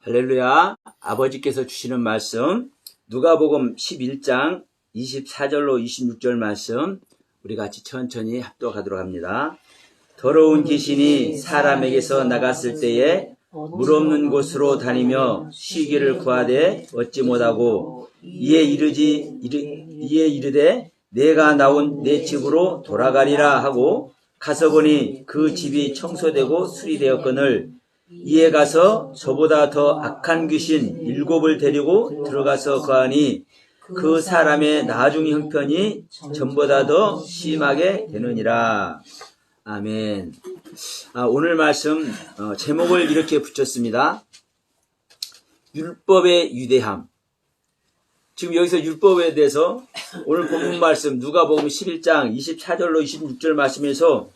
할렐루야. 아버지께서 주시는 말씀 누가복음 11장 24절로 26절 말씀 우리 같이 천천히 합독하도록 합니다. 더러운 귀신이 사람에게서 나갔을 때에 물 없는 곳으로 다니며 쉬기를 구하되 얻지 못하고 이에 이르되 내가 나온 내 집으로 돌아가리라 하고 가서 보니 그 집이 청소되고 수리되었거늘 이에 가서 저보다 더 악한 귀신 7을 데리고 들어가서 거하니 그 사람의 나중 형편이 전보다 더 심하게 되느니라. 아멘. 오늘 말씀 제목을 이렇게 붙였습니다. 율법의 위대함. 지금 여기서 율법에 대해서 오늘 본문 말씀 누가복음 11장 24절로 26절 말씀에서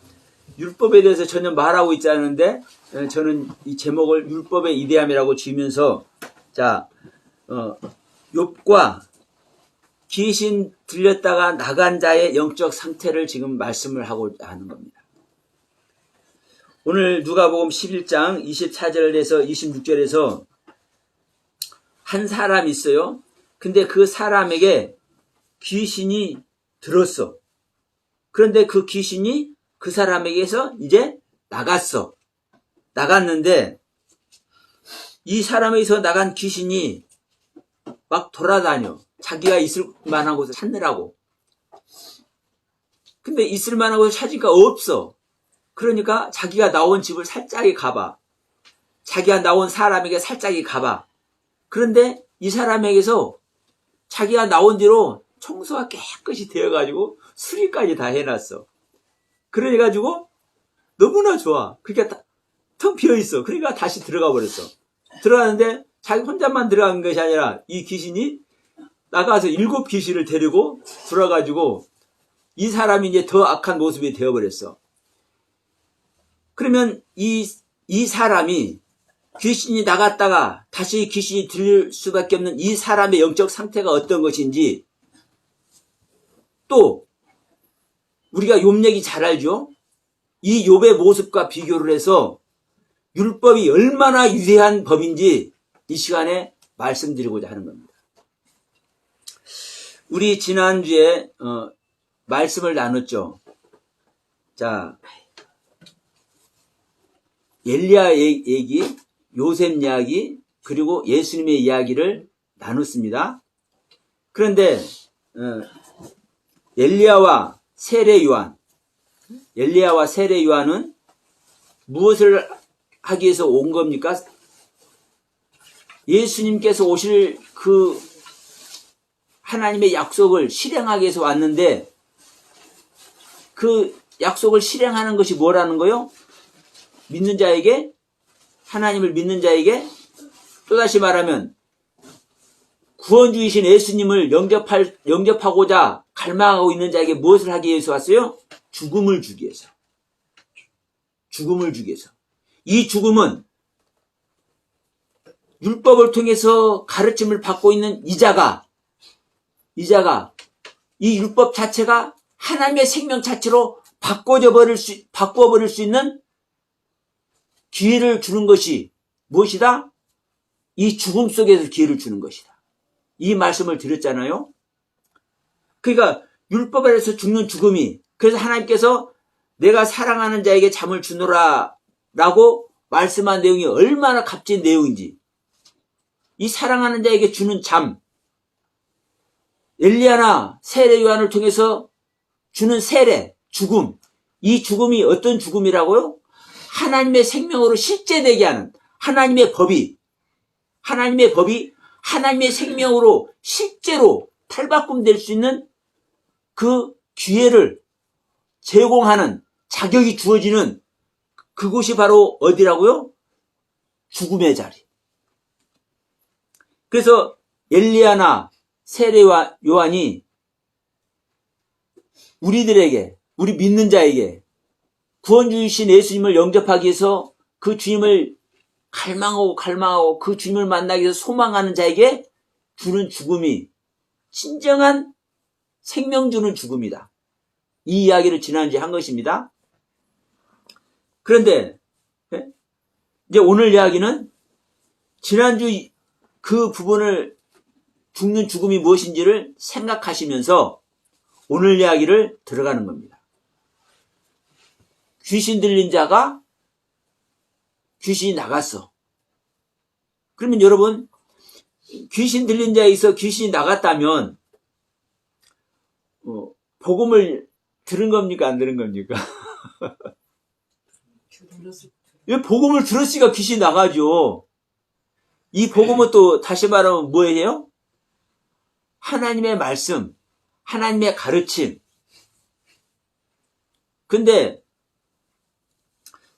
율법에 대해서 전혀 말하고 있지 않은데 저는 이 제목을 율법의 위대함이라고 지으면서 욥과 귀신 들렸다가 나간 자의 영적 상태를 지금 말씀을 하고 하는 겁니다. 오늘 누가복음 11장 24절에서 26절에서 한 사람이 있어요. 근데 그 사람에게 귀신이 들었어. 그런데 그 귀신이 그 사람에게서 이제 나갔는데 이 사람에게서 나간 귀신이 막 돌아다녀. 자기가 있을 만한 곳을 찾느라고. 근데 있을 만한 곳을 찾으니까 없어. 그러니까 자기가 나온 집을 살짝이 가봐. 자기가 나온 사람에게 살짝이 가봐. 그런데 이 사람에게서 자기가 나온 뒤로 청소가 깨끗이 되어가지고 수리까지 다 해놨어. 그래가지고 너무나 좋아. 그러니까 텅 비어있어. 그러니까 다시 들어가 버렸어. 들어가는데 자기 혼자만 들어간 것이 아니라 이 귀신이 나가서 7 귀신을 데리고 들어가가지고 이 사람이 이제 더 악한 모습이 되어버렸어. 그러면 이 사람이 귀신이 나갔다가 다시 귀신이 들릴 수밖에 없는 이 사람의 영적 상태가 어떤 것인지 또 우리가 욥 얘기 잘 알죠? 이 욥의 모습과 비교를 해서 율법이 얼마나 위대한 법인지 이 시간에 말씀드리고자 하는 겁니다. 우리 지난주에 말씀을 나눴죠. 자, 엘리야 얘기, 요셉 이야기, 그리고 예수님의 이야기를 나눴습니다. 그런데 엘리야와 세례 요한은 무엇을 하기 위해서 온 겁니까? 예수님께서 오실 그 하나님의 약속을 실행하기 위해서 왔는데 그 약속을 실행하는 것이 뭐라는 거요? 믿는 자에게, 하나님을 믿는 자에게, 또다시 말하면 구원주이신 예수님을 영접하고자 갈망하고 있는 자에게 무엇을 하기 위해서 왔어요? 죽음을 주기 위해서. 이 죽음은 율법을 통해서 가르침을 받고 있는 이자가 이 율법 자체가 하나님의 생명 자체로 바꿔버릴 수 있는 기회를 주는 것이 무엇이다? 이 죽음 속에서 기회를 주는 것이다. 이 말씀을 드렸잖아요. 그러니까 율법 아래서 죽는 죽음이, 그래서 하나님께서 내가 사랑하는 자에게 잠을 주노라 라고 말씀한 내용이 얼마나 값진 내용인지, 이 사랑하는 자에게 주는 잠, 엘리야나 세례 요한을 통해서 주는 세례, 죽음, 이 죽음이 어떤 죽음이라고요? 하나님의 생명으로 실제되게 하는 하나님의 법이 하나님의 생명으로 실제로 탈바꿈될 수 있는 그 기회를 제공하는 자격이 주어지는 그곳이 바로 어디라고요? 죽음의 자리. 그래서 엘리야나 세례 요한이 우리들에게, 우리 믿는 자에게 구원주이신 예수님을 영접하기 위해서 그 주님을 갈망하고 그 주님을 만나기 위해서 소망하는 자에게 주는 죽음이 진정한 생명 주는 죽음이다. 이 이야기를 지난주에 한 것입니다. 그런데 이제 오늘 이야기는 지난주 그 부분을 죽는 죽음이 무엇인지를 생각하시면서 오늘 이야기를 들어가는 겁니다. 귀신 들린 자가 귀신이 나갔어. 그러면 여러분, 귀신 들린 자에 있어 귀신이 나갔다면 복음을 들은 겁니까? 안 들은 겁니까? 왜 복음을 들었으니까 귀신이 나가죠. 이 복음은 또 다시 말하면 뭐예요? 하나님의 말씀, 하나님의 가르침. 근데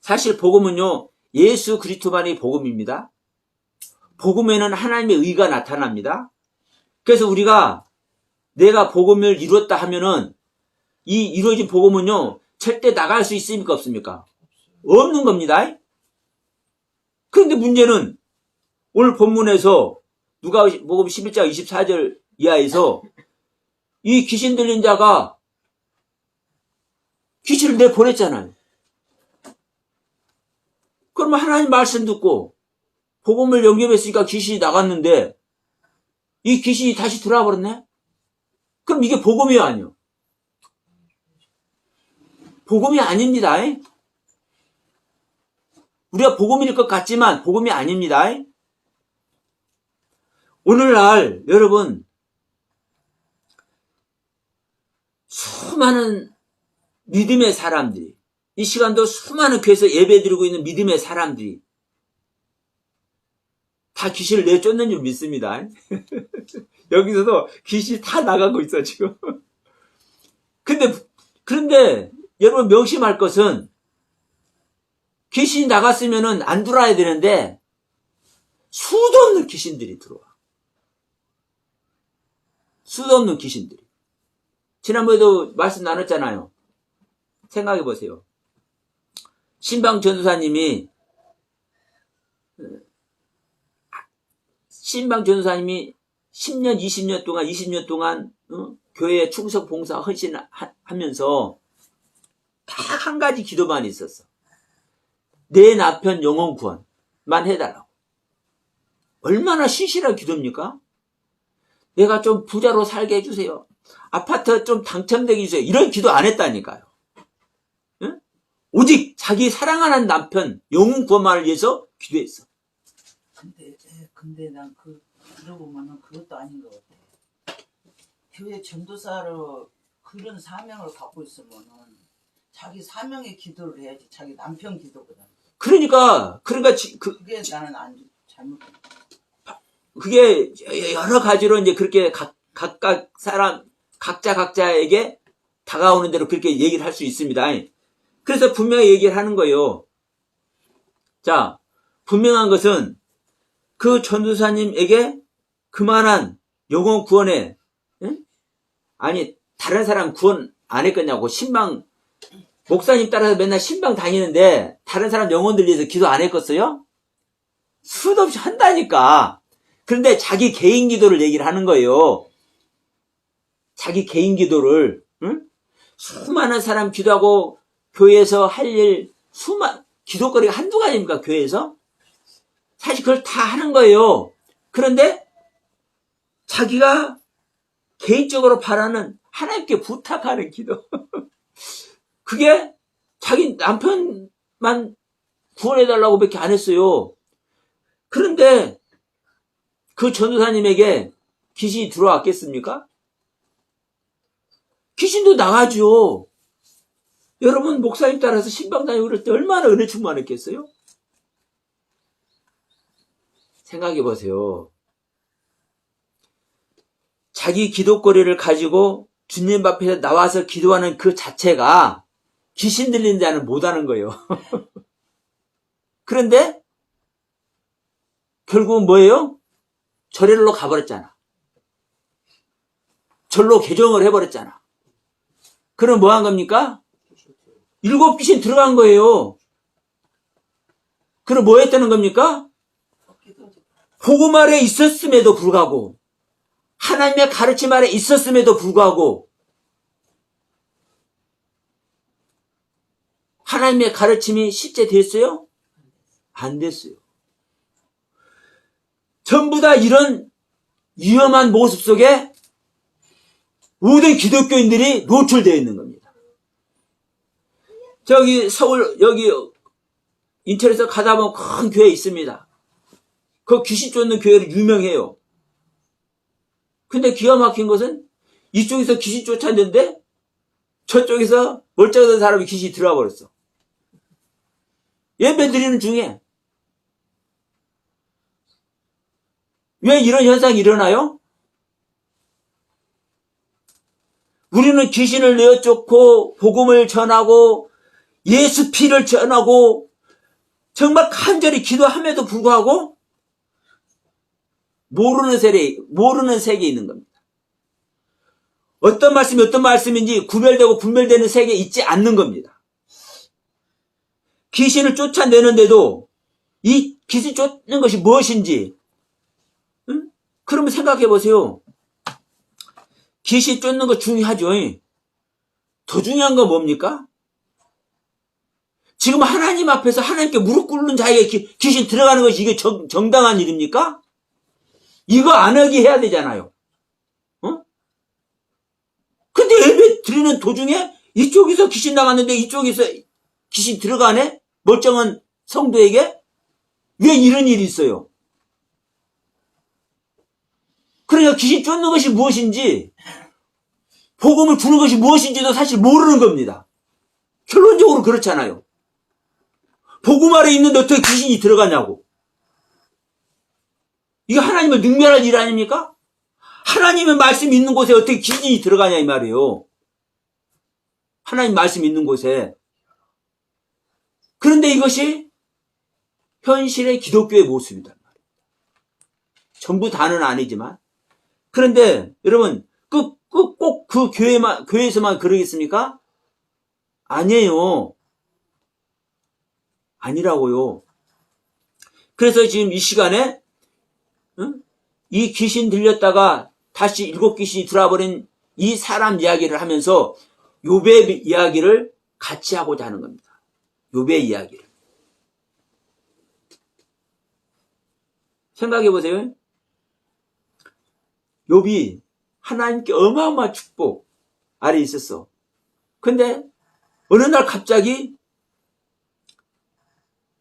사실 복음은요, 예수 그리스도만이 복음입니다. 복음에는 하나님의 의가 나타납니다. 그래서 우리가 내가 복음을 이루었다 하면은 이 이루어진 복음은요, 절대 나갈 수 있습니까? 없습니까? 없는 겁니다. 그런데 문제는 오늘 본문에서 누가복음 11장 24절 이하에서 이 귀신 들린 자가 귀신을 내보냈잖아요. 그러면 하나님 말씀 듣고 복음을 영접했으니까 귀신이 나갔는데 이 귀신이 다시 들어와 버렸네? 그럼 이게 복음이요, 아니요? 복음이 아닙니다. 우리가 복음일 것 같지만 복음이 아닙니다. 오늘날 여러분, 수많은 믿음의 사람들이, 이 시간도 수많은 교회에서 예배드리고 있는 믿음의 사람들이 다 귀신을 내쫓는 줄 믿습니다. 여기서도 귀신이 다 나가고 있어, 지금. 그런데 여러분 명심할 것은 귀신이 나갔으면은 안 들어와야 되는데 수도 없는 귀신들이 들어와. 수도 없는 귀신들이. 지난번에도 말씀 나눴잖아요. 생각해 보세요. 신방 전도사님이 10년, 20년 동안 교회에 충성, 봉사, 헌신하면서 딱 한 가지 기도만 있었어. 내 남편 영혼 구원만 해달라고. 얼마나 신실한 기도입니까? 내가 좀 부자로 살게 해주세요. 아파트 좀 당첨되게 해주세요. 이런 기도 안 했다니까요. 응? 오직 자기 사랑하는 남편 영혼 구원만을 위해서 기도했어. 근데 난 들어보면은 그것도 아닌 것 같아. 교회 전도사로 그런 사명을 갖고 있으면은 자기 사명의 기도를 해야지. 자기 남편 기도보다. 그러니까 그게 나는 잘못. 그게 여러 가지로 이제 그렇게 각각 사람 각자에게 다가오는 대로 그렇게 얘기를 할 수 있습니다. 그래서 분명히 얘기를 하는 거예요. 자, 분명한 것은 그 전도사님에게 그만한 영혼 구원에, 아니 다른 사람 구원 안 했겠냐고. 신방 목사님 따라서 맨날 신방 다니는데 다른 사람 영혼들 위해서 기도 안 했겠어요? 수도 없이 한다니까. 그런데 자기 개인 기도를 얘기를 하는 거예요. 자기 개인 기도를. 수많은 사람 기도하고 교회에서 할 일 기도거리가 한두 가지입니까? 교회에서? 사실 그걸 다 하는 거예요. 그런데 자기가 개인적으로 바라는 하나님께 부탁하는 기도. 그게 자기 남편만 구원해달라고 밖에 안 했어요. 그런데 그 전도사님에게 귀신이 들어왔겠습니까? 귀신도 나가죠. 여러분 목사님 따라서 신방 다니고 그럴 때 얼마나 은혜 충만했겠어요? 생각해 보세요. 자기 기도거리를 가지고 주님 앞에 나와서 기도하는 그 자체가 귀신 들린 자는 못하는 거예요. 그런데 결국은 뭐예요? 절로 가버렸잖아. 절로 개종을 해버렸잖아. 그럼 뭐 한 겁니까? 7 귀신 들어간 거예요. 그럼 뭐 했다는 겁니까? 복음 아래 있었음에도 불구하고, 하나님의 가르침 아래 있었음에도 불구하고, 하나님의 가르침이 실제 됐어요? 안 됐어요. 전부 다 이런 위험한 모습 속에 모든 기독교인들이 노출되어 있는 겁니다. 저기 서울 여기 인천에서 가다 보면 큰 교회 있습니다. 그 귀신 쫓는 교회로 유명해요. 근데 기가 막힌 것은 이쪽에서 귀신 쫓았는데 저쪽에서 멀쩡하던 사람이 귀신이 들어와 버렸어. 예배 드리는 중에. 왜 이런 현상이 일어나요? 우리는 귀신을 내어 쫓고 복음을 전하고 예수 피를 전하고 정말 간절히 기도함에도 불구하고 모르는 세계에 있는 겁니다. 어떤 말씀이 어떤 말씀인지 구별되고 분별되는 세계에 있지 않는 겁니다. 귀신을 쫓아내는데도 이 귀신 쫓는 것이 무엇인지, 응? 그러면 생각해 보세요. 귀신 쫓는 거 중요하죠. 더 중요한 건 뭡니까? 지금 하나님 앞에서 하나님께 무릎 꿇는 자에게 귀신 들어가는 것이 이게 정당한 일입니까? 이거 안 하게 해야 되잖아요. 근데 예배 드리는 도중에 이쪽에서 귀신 나갔는데 이쪽에서 귀신 들어가네? 멀쩡한 성도에게? 왜 이런 일이 있어요? 그러니까 귀신 쫓는 것이 무엇인지, 복음을 주는 것이 무엇인지도 사실 모르는 겁니다. 결론적으로 그렇잖아요. 복음 아래 있는데 어떻게 귀신이 들어가냐고. 이거 하나님을 능멸할 일 아닙니까? 하나님의 말씀이 있는 곳에 어떻게 귀신이 들어가냐 이 말이에요. 하나님 말씀이 있는 곳에. 그런데 이것이 현실의 기독교의 모습이다. 전부 다는 아니지만. 그런데 여러분 꼭 그 교회에서만 그러겠습니까? 아니에요. 아니라고요. 그래서 지금 이 시간에 이 귀신 들렸다가 다시 7귀신이 들어와버린 이 사람 이야기를 하면서 욥의 이야기를 같이 하고자 하는 겁니다. 욥의 이야기를. 생각해 보세요. 욥이 하나님께 어마어마한 축복 아래 있었어. 근데 어느 날 갑자기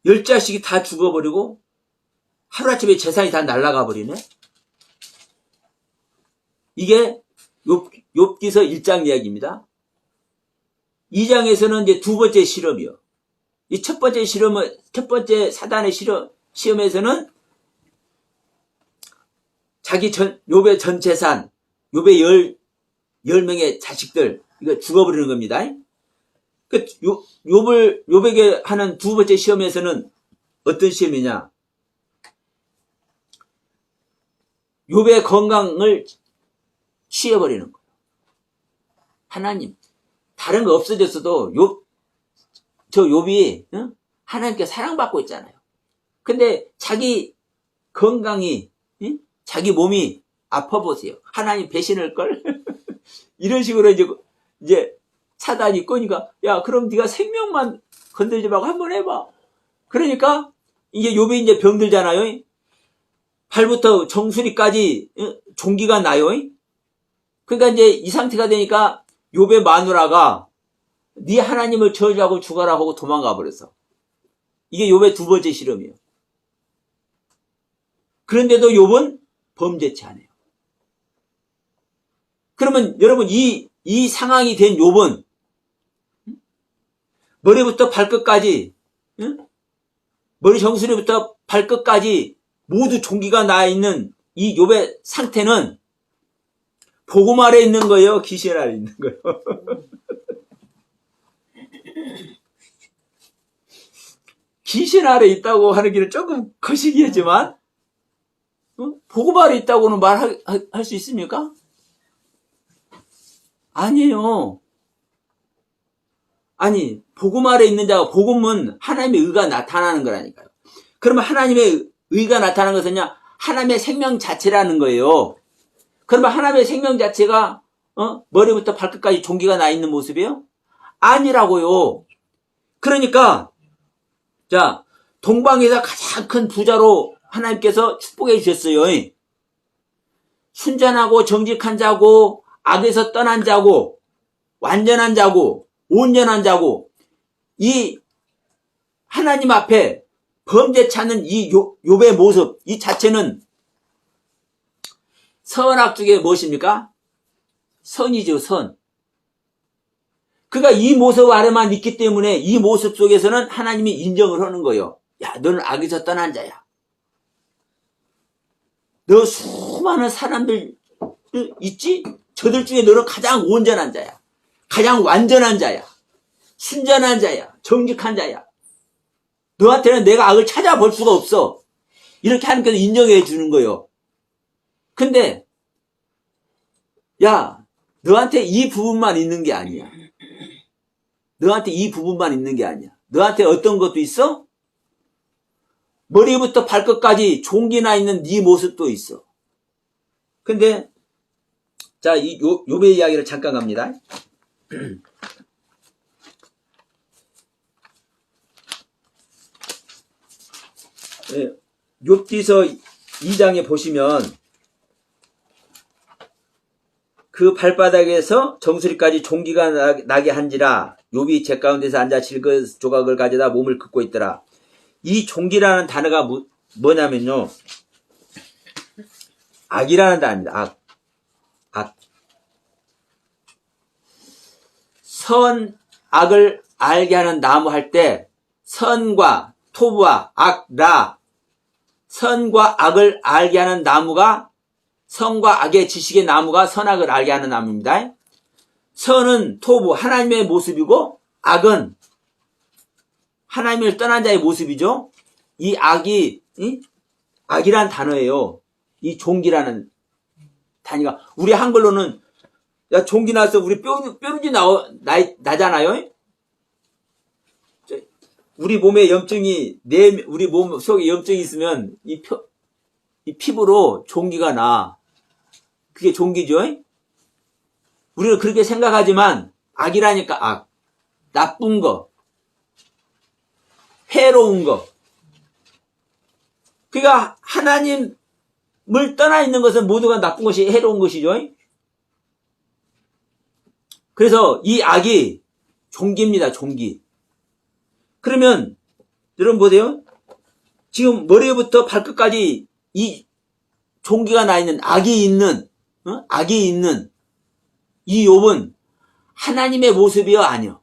10자식이 다 죽어버리고 하루아침에 재산이 다 날아가 버리네. 이게 욥기서 1장 이야기입니다. 2장에서는 이제 두 번째 실험이요. 이 첫 번째 사단의 시험에서는 자기 욥의 전 재산, 욥의 10명의 자식들, 이거 죽어버리는 겁니다. 그 욥에게 하는 두 번째 시험에서는 어떤 시험이냐? 욥의 건강을 취해버리는 거예요. 하나님, 다른 거 없어졌어도 욥이 하나님께 사랑받고 있잖아요. 근데 자기 건강이, 자기 몸이 아파 보세요. 하나님 배신할걸? 이런 식으로 이제 사단이 꼬니까, 야, 그럼 네가 생명만 건들지 말고 한번 해봐. 그러니까 이제 욥이 이제 병들잖아요. 발부터 정수리까지 종기가 나요. 그러니까 이제 이 상태가 되니까 욥의 마누라가 네 하나님을 저주하고 죽어라 하고 도망가 버렸어. 이게 욥의 두 번째 실험이에요. 그런데도 욥은 범죄치 않아요. 그러면 여러분 이 상황이 된 욥은 머리부터 발끝까지, 머리 정수리부터 발끝까지 모두 종기가 나 있는 이 욥의 상태는 복음 아래 있는 거예요? 귀신 아래 있는 거예요? 귀신 아래 있다고 하는 길은 조금 거시기하지만 복음 아래 있다고는 말할 수 있습니까? 아니에요. 아니, 복음 아래 있는 자가, 복음은 하나님의 의가 나타나는 거라니까요. 그러면 하나님의 의가 나타나는 것은요, 하나님의 생명 자체라는 거예요. 그러면 하나님의 생명 자체가 머리부터 발끝까지 종기가 나 있는 모습이에요? 아니라고요. 그러니까 자, 동방에서 가장 큰 부자로 하나님께서 축복해 주셨어요. 순전하고 정직한 자고 악에서 떠난 자고 완전한 자고 온전한 자고 이 하나님 앞에 범죄치 않는 이 욥의 모습 이 자체는 선악 중에 무엇입니까? 선이죠, 선. 그가 이 모습 아래만 있기 때문에 이 모습 속에서는 하나님이 인정을 하는 거예요. 야, 너는 악에서 떠난 자야. 너 수많은 사람들 있지? 저들 중에 너는 가장 온전한 자야. 가장 완전한 자야. 순전한 자야. 정직한 자야. 너한테는 내가 악을 찾아볼 수가 없어. 이렇게 하나님께서 인정해 주는 거예요. 근데 야, 너한테 이 부분만 있는 게 아니야. 너한테 이 부분만 있는 게 아니야. 너한테 어떤 것도 있어? 머리부터 발끝까지 종기 나 있는 네 모습도 있어. 근데 자, 이 욥의 이야기를 잠깐 갑니다. 네, 욥기서 2장에 보시면 그 발바닥에서 정수리까지 종기가 나게 한지라 욥이 제 가운데서 앉아 질그 조각을 가져다 몸을 긋고 있더라. 이 종기라는 단어가 뭐냐면요, 악이라는 단어입니다. 악. 선, 악을 알게 하는 나무 할 때 선과 토부와 악, 라, 선과 악을 알게 하는 나무가 선과 악의 지식의 나무가 선악을 알게 하는 나무입니다. 선은 토부, 하나님의 모습이고 악은 하나님을 떠난 자의 모습이죠. 이 악이 악이란 단어예요. 이 종기라는 단위가 우리 한글로는 야 종기 나서 우리 뾰루지 나잖아요. 우리 몸에 염증이 우리 몸 속에 염증이 있으면 이 피부로 종기가 나. 그게 종기죠. 우리는 그렇게 생각하지만 악이라니까 악, 나쁜 거, 해로운 거. 그러니까 하나님을 떠나 있는 것은 모두가 나쁜 것이 해로운 것이죠. 그래서 이 악이 종기입니다. 종기. 그러면 여러분 보세요. 지금 머리부터 발끝까지 이 종기가 나 있는 악이 있는 이 욥은 하나님의 모습이요? 아니요.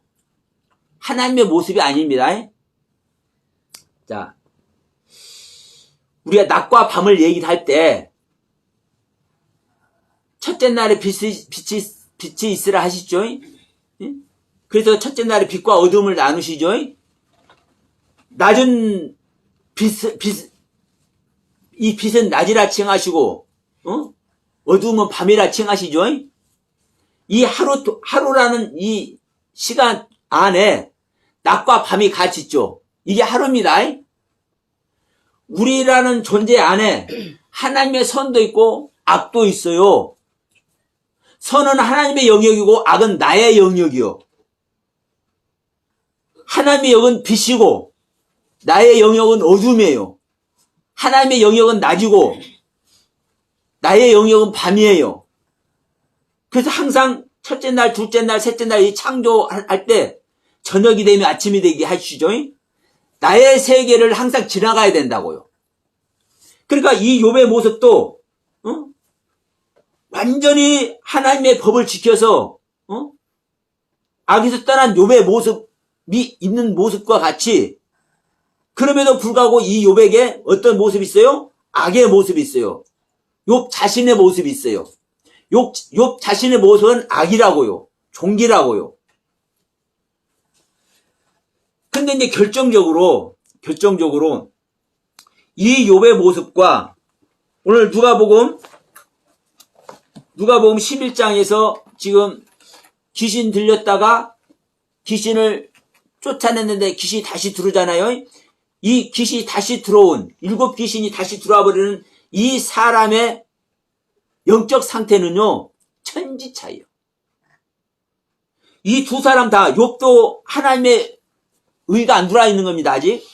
하나님의 모습이 아닙니다. 자, 우리가 낮과 밤을 얘기할 때 첫째 날에 빛이 있으라 하시죠? 그래서 첫째 날에 빛과 어둠을 나누시죠? 낮은 이 빛은 낮이라 칭하시고, 어두움은 밤이라 칭하시죠? 이 하루라는 이 시간 안에 낮과 밤이 같이 있죠. 이게 하루입니다. 우리라는 존재 안에 하나님의 선도 있고 악도 있어요. 선은 하나님의 영역이고 악은 나의 영역이요. 하나님의 영역은 빛이고 나의 영역은 어둠이에요. 하나님의 영역은 낮이고 나의 영역은 밤이에요. 그래서 항상 첫째 날, 둘째 날, 셋째 날 이 창조할 때 저녁이 되면 아침이 되게 하시죠. 나의 세계를 항상 지나가야 된다고요. 그러니까 이 욥의 모습도 완전히 하나님의 법을 지켜서 악에서 떠난 욥의 모습이 있는 모습과 같이 그럼에도 불구하고 이 욥에게 어떤 모습이 있어요? 악의 모습이 있어요. 욥 자신의 모습이 있어요. 욥 자신의 모습은 악이라고요. 종기라고요. 근데 이제 결정적으로 이 욥의 모습과 오늘 누가복음 11장에서 지금 귀신 들렸다가 귀신을 쫓아냈는데 귀신이 다시 들어오잖아요. 이 귀신이 다시 들어온 7 귀신이 다시 들어와 버리는 이 사람의 영적 상태는요 천지차이에요. 이 두 사람 다 욥도 하나님의 의가 안 들어와 있는 겁니다. 아직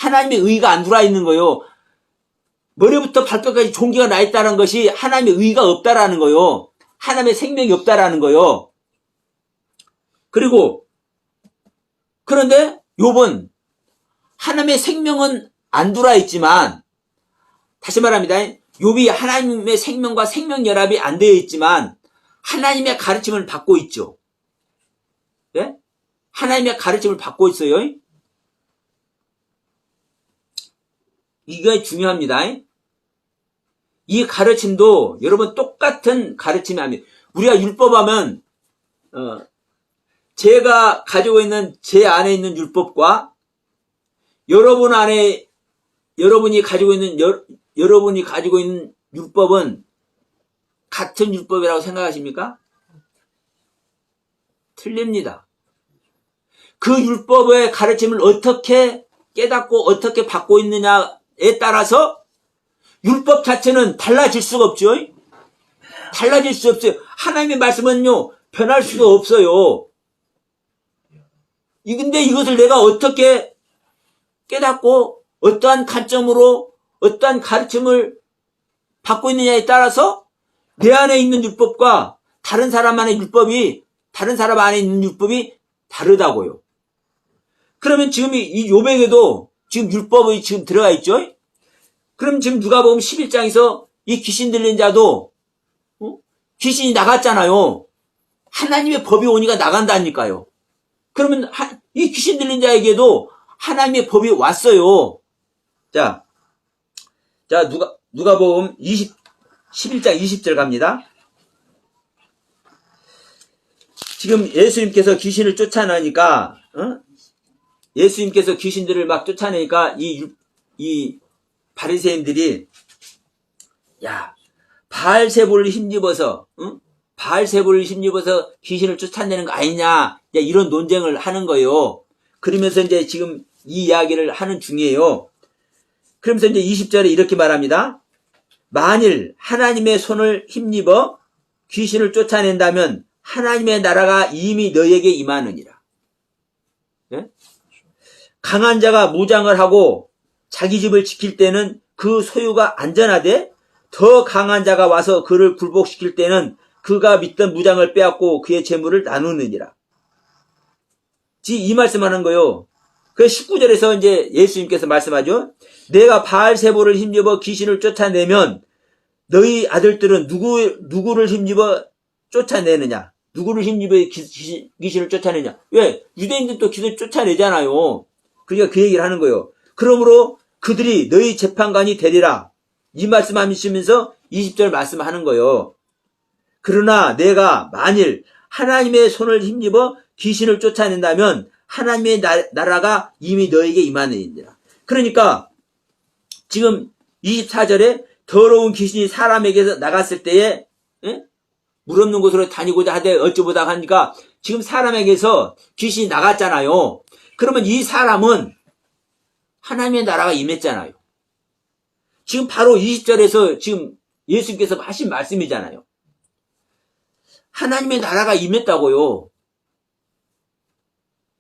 하나님의 의가 안 들어와 있는 거예요. 머리부터 발끝까지 종기가 나 있다는 것이 하나님의 의가 없다라는 거예요. 하나님의 생명이 없다라는 거예요. 그리고 그런데 욥은 하나님의 생명은 안 들어와 있지만, 다시 말합니다. 욥이 하나님의 생명과 생명 결합이 안 되어 있지만 하나님의 가르침을 받고 있죠. 네? 하나님의 가르침을 받고 있어요. 이게 중요합니다. 이 가르침도 여러분 똑같은 가르침이 아닙니다. 우리가 율법하면 제가 가지고 있는 제 안에 있는 율법과 여러분이 가지고 있는 율법은 같은 율법이라고 생각하십니까? 틀립니다. 그 율법의 가르침을 어떻게 깨닫고 어떻게 받고 있느냐에 따라서 율법 자체는 달라질 수가 없죠. 달라질 수 없어요. 하나님의 말씀은요, 변할 수가 없어요. 근데 이것을 내가 어떻게 깨닫고 어떠한 관점으로 어떠한 가르침을 받고 있느냐에 따라서 내 안에 있는 율법과 다른 사람 안에 있는 율법이 다르다고요. 그러면 지금 이 욥에게도 지금 율법이 지금 들어가 있죠? 그럼 지금 누가복음 11장에서 이 귀신 들린 자도 귀신이 나갔잖아요. 하나님의 법이 오니까 나간다니까요. 그러면 이 귀신 들린 자에게도 하나님의 법이 왔어요. 자 누가복음 11장 20절 갑니다. 지금 예수님께서 귀신을 쫓아내니까 예수님께서 귀신들을 막 쫓아내니까 이 바리새인들이 바알세불을 힘입어서 귀신을 쫓아내는 거 아니냐, 이런 논쟁을 하는 거예요. 그러면서 이제 지금 이 이야기를 하는 중이에요. 그러면서 이제 20절에 이렇게 말합니다. 만일 하나님의 손을 힘입어 귀신을 쫓아낸다면 하나님의 나라가 이미 너에게 임하느니라. 네? 강한 자가 무장을 하고 자기 집을 지킬 때는 그 소유가 안전하되 더 강한 자가 와서 그를 굴복시킬 때는 그가 믿던 무장을 빼앗고 그의 재물을 나누느니라. 이 말씀하는 거요. 그 19절에서 이제 예수님께서 말씀하죠. 내가 바알세불을 힘입어 귀신을 쫓아내면 너희 아들들은 누구를 힘입어 쫓아내느냐? 누구를 힘입어 귀신을 쫓아내냐? 왜? 유대인들도 귀신을 쫓아내잖아요. 그러니까 그 얘기를 하는 거예요. 그러므로 그들이 너희 재판관이 되리라. 이 말씀하시면서 20절 말씀하는 거예요. 그러나 내가 만일 하나님의 손을 힘입어 귀신을 쫓아낸다면 하나님의 나라가 이미 너에게 임하느니라. 그러니까 지금 24절에 더러운 귀신이 사람에게서 나갔을 때에 물 없는 곳으로 다니고자 하되 어찌보다 하니까 지금 사람에게서 귀신이 나갔잖아요. 그러면 이 사람은 하나님의 나라가 임했잖아요. 지금 바로 20절에서 지금 예수님께서 하신 말씀이잖아요. 하나님의 나라가 임했다고요.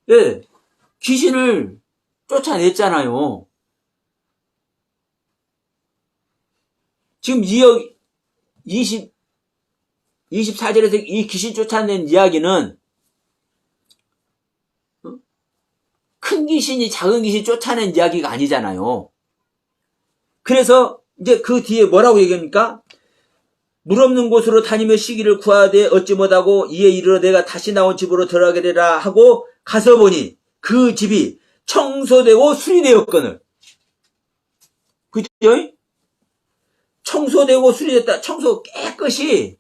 예, 귀신을 쫓아냈잖아요. 지금 24절에서 이 귀신 쫓아낸 이야기는 큰 귀신이 작은 귀신 쫓아낸 이야기가 아니잖아요. 그래서 이제 그 뒤에 뭐라고 얘기합니까? 물 없는 곳으로 다니며 쉬기를 구하되 얻지 못하고 이에 이르러 내가 다시 나온 집으로 들어가게 되라 하고 가서 보니 그 집이 청소되고 수리되었거늘. 그죠? 청소되고 수리됐다. 청소 깨끗이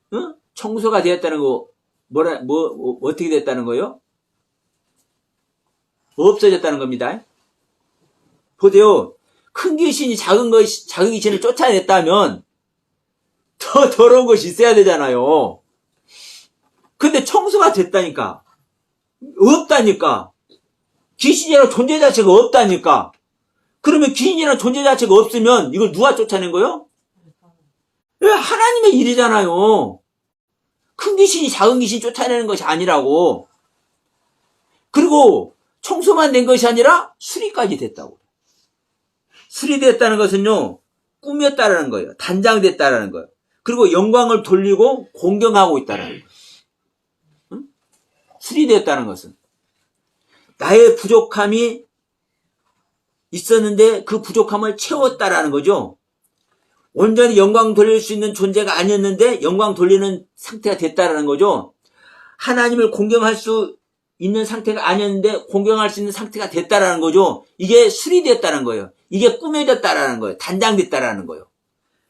청소가 되었다는 거 어떻게 됐다는 거요? 없어졌다는 겁니다. 보세요. 큰 귀신이 작은 귀신을 쫓아냈다면 더 더러운 것이 있어야 되잖아요. 근데 청소가 됐다니까. 없다니까. 귀신이라는 존재 자체가 없다니까. 그러면 귀신이라는 존재 자체가 없으면 이걸 누가 쫓아낸 거요? 하나님의 일이잖아요. 큰 귀신이 작은 귀신 쫓아내는 것이 아니라고. 그리고 청소만 된 것이 아니라 수리까지 됐다고. 수리됐다는 것은요, 꿈이었다라는 거예요. 단장됐다라는 거예요. 그리고 영광을 돌리고 공경하고 있다라는 거예요. 응? 수리됐다는 것은 나의 부족함이 있었는데 그 부족함을 채웠다라는 거죠. 온전히 영광 돌릴 수 있는 존재가 아니었는데 영광 돌리는 상태가 됐다라는 거죠. 하나님을 공경할 수 있는 상태가 아니었는데 공경할 수 있는 상태가 됐다라는 거죠. 이게 수리됐다는 거예요. 이게 꾸며졌다라는 거예요. 단장됐다라는 거예요.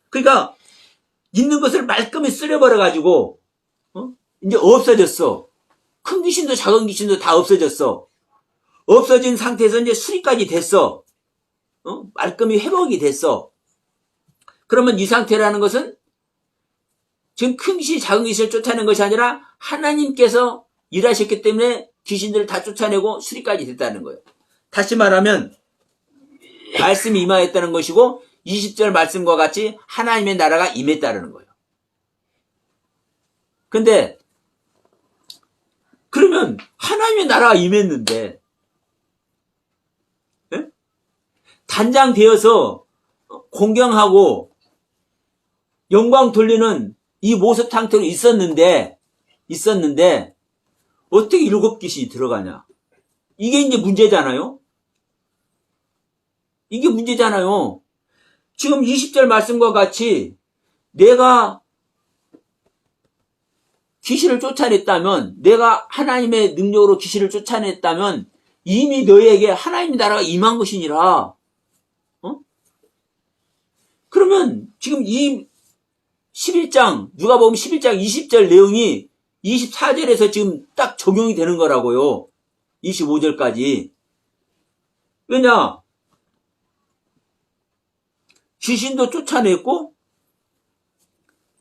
그러니까 있는 것을 말끔히 쓸어버려가지고 이제 없어졌어. 큰 귀신도 작은 귀신도 다 없어졌어. 없어진 상태에서 이제 수리까지 됐어. 말끔히 회복이 됐어. 그러면 이 상태라는 것은 지금 큰 귀신, 작은 귀신을 쫓아낸 것이 아니라 하나님께서 일하셨기 때문에 귀신들을 다 쫓아내고 수리까지 됐다는 거예요. 다시 말하면 말씀이 임하였다는 것이고 20절 말씀과 같이 하나님의 나라가 임했다는 거예요. 근데 그러면 하나님의 나라가 임했는데 예? 단장되어서 공경하고 영광 돌리는 이 모습 상태로 있었는데 어떻게 7 귀신이 들어가냐? 이게 이제 문제잖아요. 이게 문제잖아요. 지금 20절 말씀과 같이 내가 귀신을 쫓아냈다면, 내가 하나님의 능력으로 귀신을 쫓아냈다면 이미 너에게 하나님의 나라가 임한 것이니라. 그러면 지금 이 11장, 누가복음 11장 20절 내용이 24절에서 지금 딱 적용이 되는 거라고요. 25절까지. 왜냐? 귀신도 쫓아냈고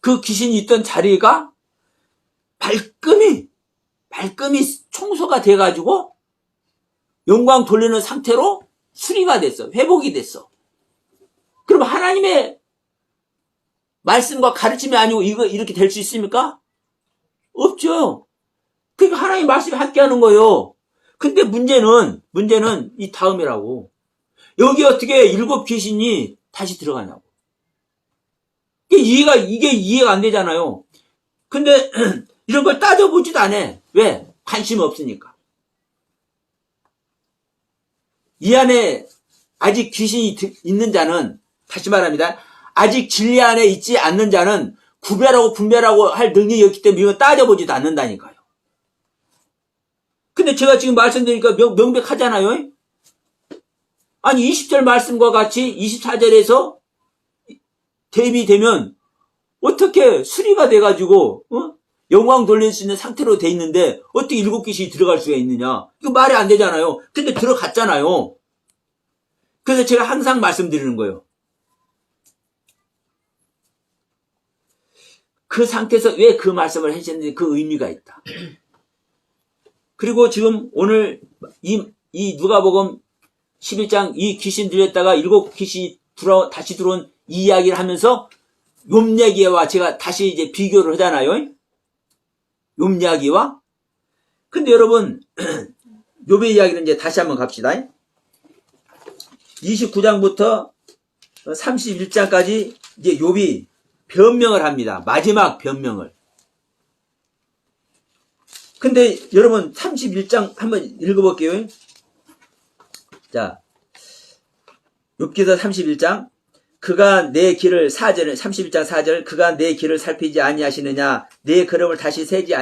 그 귀신이 있던 자리가 말끔히 청소가 돼가지고 영광 돌리는 상태로 수리가 됐어. 회복이 됐어. 그럼 하나님의 말씀과 가르침이 아니고 이거 이렇게 될 수 있습니까? 없죠. 그러니까 하나님 말씀이 함께 하는 거예요. 근데 문제는 이 다음이라고. 여기 어떻게 7 귀신이 다시 들어가냐고. 이게 이해가 안 되잖아요. 근데 이런 걸 따져보지도 않아. 왜? 관심 없으니까. 이 안에 아직 귀신이 있는 자는, 다시 말합니다. 아직 진리 안에 있지 않는 자는 구별하고 분별하고 할 능력이 없기 때문에 이건 따져보지도 않는다니까요. 근데 제가 지금 말씀드리니까 명백하잖아요. 아니 20절 말씀과 같이 24절에서 대비되면 어떻게 수리가 돼가지고 영광 돌릴 수 있는 상태로 돼 있는데 어떻게 7 귀신이 들어갈 수가 있느냐. 이거 말이 안 되잖아요. 근데 들어갔잖아요. 그래서 제가 항상 말씀드리는 거예요. 그 상태에서 왜 그 말씀을 하셨는지 그 의미가 있다. 그리고 지금 오늘 이 누가복음 11장 이 귀신 들렸다가 7 귀신이 다시 들어온 이 이야기를 하면서 욥 이야기와 제가 다시 이제 비교를 하잖아요. 욥 이야기와. 근데 여러분 욥의 이야기를 이제 다시 한번 갑시다. 29장부터 31장까지 이제 욥이 변명을 합니다. 마지막 변명을. 근데 여러분 31장 한번 읽어볼게요. 자, 욥기서 31장. 그가 내 길을 4절, 31장 4절. 그가 내 길을 살피지 아니하시느냐? 내 걸음을 다시 세지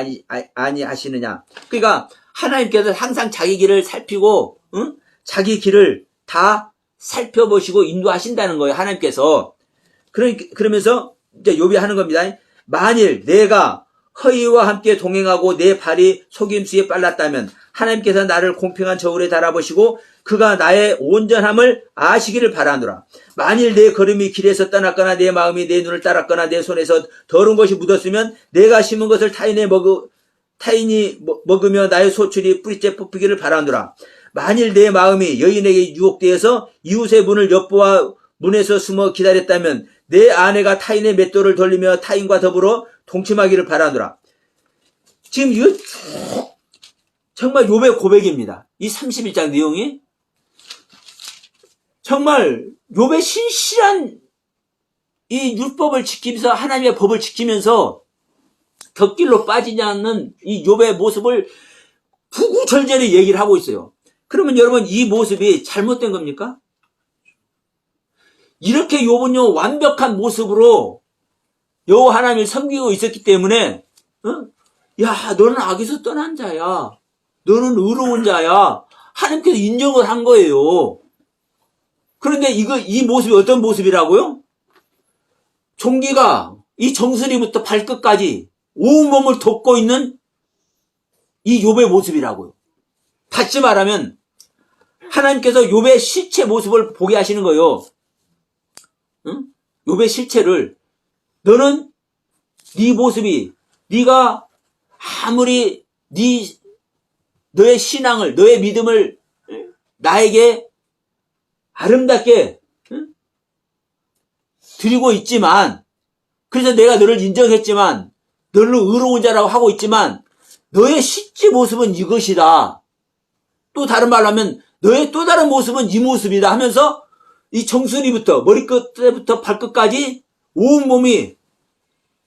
아니하시느냐? 그러니까 하나님께서 항상 자기 길을 살피고 자기 길을 다 살펴보시고 인도하신다는 거예요. 하나님께서. 그러면서 이제 욥이 하는 겁니다. 만일 내가 허위와 함께 동행하고 내 발이 속임수에 빨랐다면 하나님께서 나를 공평한 저울에 달아보시고 그가 나의 온전함을 아시기를 바라노라. 만일 내 걸음이 길에서 떠났거나 내 마음이 내 눈을 따랐거나 내 손에서 더러운 것이 묻었으면 내가 심은 것을 타인이 먹으며 나의 소출이 뿌리째 뽑히기를 바라노라. 만일 내 마음이 여인에게 유혹되어서 이웃의 문을 엿보아 문에서 숨어 기다렸다면 내 아내가 타인의 맷돌을 돌리며 타인과 더불어 동침하기를 바라노라. 지금 이거 정말 욥의 고백입니다. 이 31장 내용이 정말 욥의 신실한 이 율법을 지키면서 하나님의 법을 지키면서 곁길로 빠지지 않는 이 욥의 모습을 구구절절히 얘기를 하고 있어요. 그러면 여러분 이 모습이 잘못된 겁니까? 이렇게 욥은요 완벽한 모습으로 여호와 하나님을 섬기고 있었기 때문에 야 너는 악에서 떠난 자야. 너는 의로운 자야. 하나님께서 인정을 한 거예요. 그런데 이 모습이 어떤 모습이라고요? 종기가 이 정수리부터 발끝까지 온몸을 덮고 있는 이 욥의 모습이라고요. 다시 말하면 하나님께서 욥의 실체 모습을 보게 하시는 거예요. 응? 욥의 실체를 너는 네 모습이 네가 아무리 너의 신앙을 너의 믿음을 나에게 아름답게 드리고 있지만 그래서 내가 너를 인정했지만 너를 의로운 자라고 하고 있지만 너의 실제 모습은 이것이다. 또 다른 말로 하면 너의 또 다른 모습은 이 모습이다 하면서 이 정수리부터 머리끝부터 발끝까지 온몸이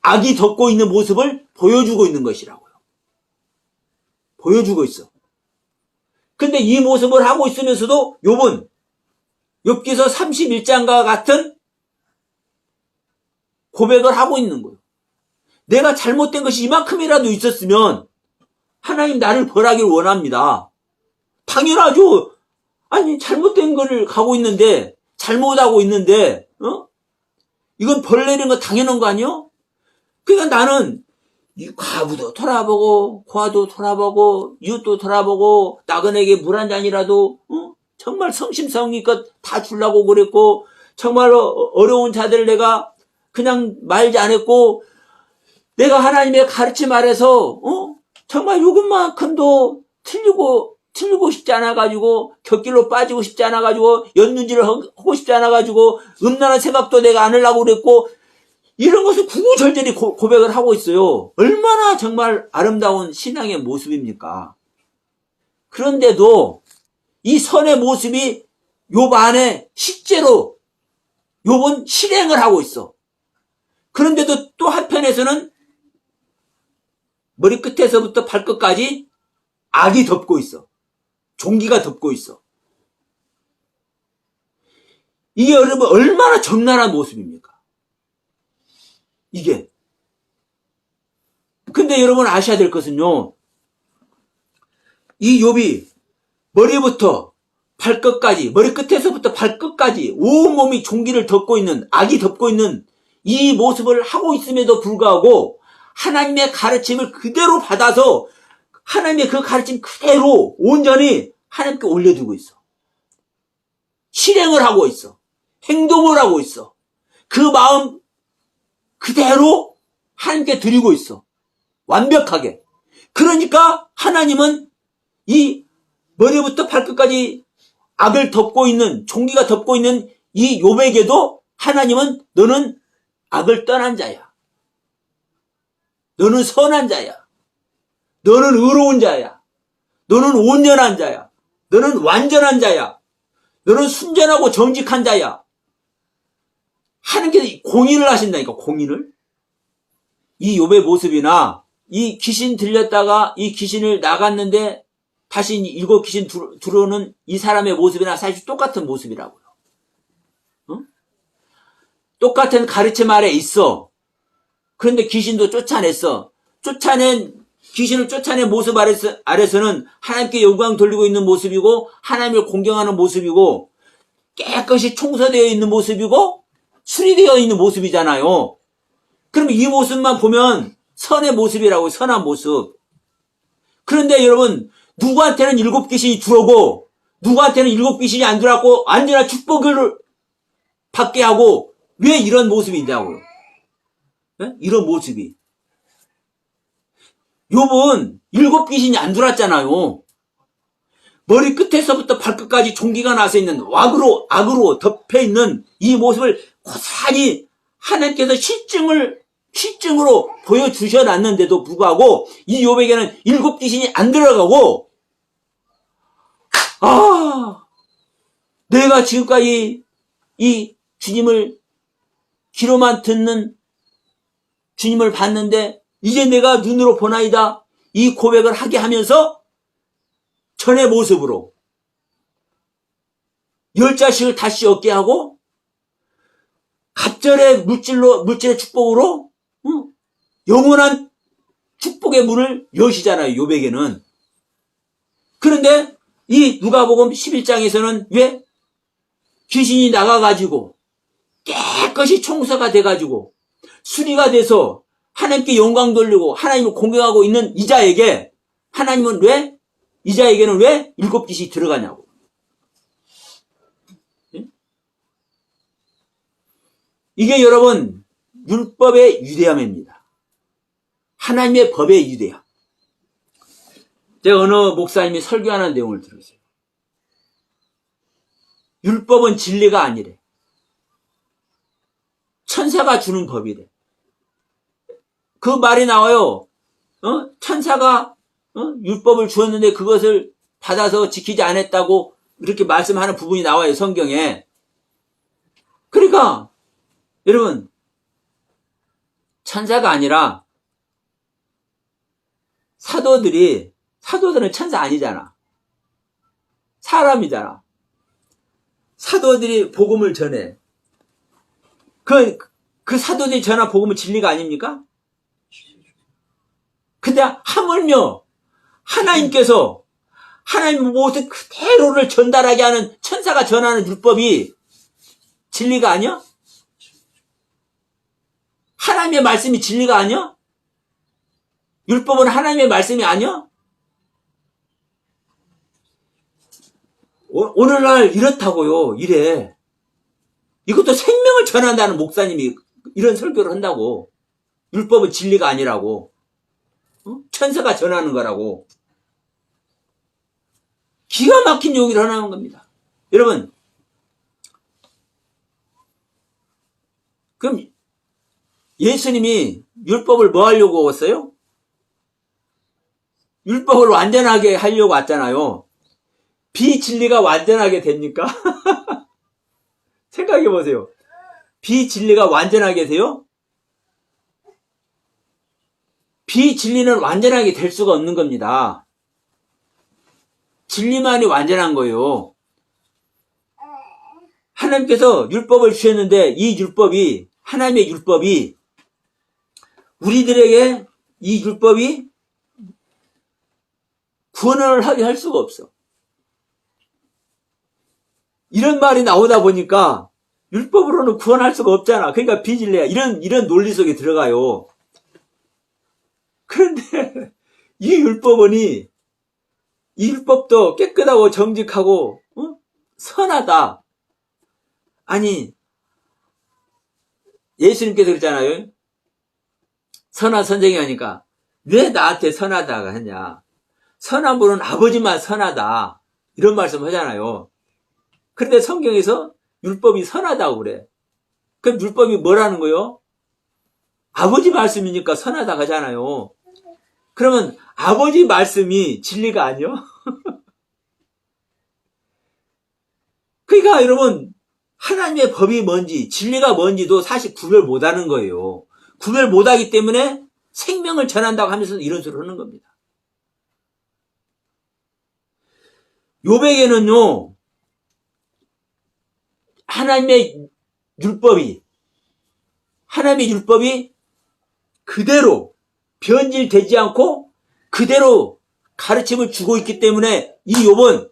악이 덮고 있는 모습을 보여주고 있는 것이라고요. 보여주고 있어. 근데 이 모습을 하고 있으면서도 욥은 욥기서 31장과 같은 고백을 하고 있는 거예요. 내가 잘못된 것이 이만큼이라도 있었으면 하나님 나를 벌하기를 원합니다. 당연하죠. 아니 잘못된 거를 가고 있는데 잘못하고 있는데 이건 벌 내리는 거 당연한 거 아니요? 그러니까 나는 이 과부도 돌아보고 고아도 돌아보고 이웃도 돌아보고 나그네에게 물 한 잔이라도 정말 성심성의껏 다 주려고 그랬고 정말 어려운 자들을 내가 그냥 말지 않았고 내가 하나님의 가르침 아래서 정말 요것만큼도 틀리고 싶지 않아가지고 곁길로 빠지고 싶지 않아가지고 연륜질을 하고 싶지 않아가지고 음란한 생각도 내가 안 하려고 그랬고 이런 것을 구구절절히 고백을 하고 있어요. 얼마나 정말 아름다운 신앙의 모습입니까? 그런데도 이 선의 모습이 욥 안에 실제로 욥은 실행을 하고 있어. 그런데도 또 한편에서는 머리끝에서부터 발끝까지 악이 덮고 있어. 종기가 덮고 있어. 이게 여러분 얼마나 적나라한 모습입니까? 이게. 근데 여러분 아셔야 될 것은요. 이 욥이 머리부터 발끝까지, 머리끝에서부터 발끝까지 온몸이 종기를 덮고 있는, 악이 덮고 있는 이 모습을 하고 있음에도 불구하고 하나님의 가르침을 그대로 받아서 하나님의 그 가르침 그대로 온전히 하나님께 올려두고 있어. 실행을 하고 있어. 행동을 하고 있어. 그 마음 그대로 하나님께 드리고 있어. 완벽하게. 그러니까 하나님은 이 머리부터 발끝까지 악을 덮고 있는, 종기가 덮고 있는 이 욥에게도 하나님은 너는 악을 떠난 자야. 너는 선한 자야. 너는 의로운 자야. 너는 온전한 자야. 너는 완전한 자야. 너는 순전하고 정직한 자야. 하나님께서 공의를 하신다니까, 공의를. 이 욥의 모습이나 이 귀신 들렸다가 이 귀신을 나갔는데 다시 일곱 귀신 들어오는 이 사람의 모습이나 사실 똑같은 모습이라고요. 똑같은 가르침 아래 있어. 그런데 귀신도 쫓아냈어. 귀신을 쫓아낸 모습 아래서는 하나님께 영광 돌리고 있는 모습이고 하나님을 공경하는 모습이고 깨끗이 청소되어 있는 모습이고 수리되어 있는 모습이잖아요. 그럼 이 모습만 보면 선의 모습이라고, 선한 모습. 그런데 여러분, 누구한테는 일곱 귀신이 들어오고 누구한테는 일곱 귀신이 안 들어왔고 완전한 축복을 받게 하고 왜 이런 모습이냐고요. 네? 이런 모습이. 욥은 일곱 귀신이 안 들어왔잖아요. 머리 끝에서부터 발끝까지 종기가 나서 있는 악으로 덮여있는 이 모습을 고스란히 하나님께서 실증으로 보여주셔놨는데도 불구하고 이 욥에게는 일곱 귀신이 안 들어가고 내가 지금까지 이 주님을 귀로만 듣는 주님을 봤는데 이제 내가 눈으로 보나이다 이 고백을 하게 하면서 전의 모습으로 10자식을 다시 얻게 하고 갑절의 물질의 축복으로 영원한 축복의 문을 여시잖아요. 욥에게는. 그런데 이 누가복음 11장에서는 왜 귀신이 나가가지고 깨끗이 총사가 돼가지고 수리가 돼서 하나님께 영광 돌리고 하나님을 공경하고 있는 이자에게 하나님은 왜 이자에게는 왜 7빛이 들어가냐고. 이게 여러분 율법의 유대함입니다. 하나님의 법의 유대함. 제가 어느 목사님이 설교하는 내용을 들었어요. 율법은 진리가 아니래. 천사가 주는 법이래. 그 말이 나와요. 천사가 율법을 주었는데 그것을 받아서 지키지 않았다고 이렇게 말씀하는 부분이 나와요. 성경에. 그러니까 여러분 천사가 아니라 사도들은 천사 아니잖아. 사람이잖아. 사도들이 복음을 전해. 그 사도들이 전한 복음은 진리가 아닙니까? 근데 하물며 하나님께서 하나님 모습 그대로를 전달하게 하는 천사가 전하는 율법이 진리가 아니야? 하나님의 말씀이 진리가 아니야? 율법은 하나님의 말씀이 아니야? 오늘날 이렇다고요. 이래. 이것도 생명을 전한다는 목사님이 이런 설교를 한다고. 율법은 진리가 아니라고. 천사가 전하는 거라고. 기가 막힌 용기를 하는 겁니다. 여러분, 그럼 예수님이 율법을 뭐 하려고 왔어요? 율법을 완전하게 하려고 왔잖아요. 비진리가 완전하게 됩니까? 생각해 보세요. 비진리가 완전하게 돼요? 비진리는 완전하게 될 수가 없는 겁니다. 진리만이 완전한 거예요. 하나님께서 율법을 주셨는데 이 율법이 하나님의 율법이 우리들에게 이 율법이 구원을 하게 할 수가 없어. 이런 말이 나오다 보니까 율법으로는 구원할 수가 없잖아. 그러니까 비진리야. 이런 논리 속에 들어가요. 그런데 이 율법도 깨끗하고 정직하고 선하다. 아니 예수님께서 그랬잖아요. 선한 선생이 하니까 왜 나한테 선하다가 하냐. 선한 분은 아버지만 선하다. 이런 말씀 하잖아요. 그런데 성경에서 율법이 선하다고 그래. 그럼 율법이 뭐라는 거요? 아버지 말씀이니까 선하다 하잖아요. 그러면 아버지 말씀이 진리가 아니요? 그러니까 여러분 하나님의 법이 뭔지 진리가 뭔지도 사실 구별 못하는 거예요. 구별 못하기 때문에 생명을 전한다고 하면서 이런 소리를 하는 겁니다. 욥에게는요 하나님의 율법이 그대로 변질되지 않고 그대로 가르침을 주고 있기 때문에 이 욥은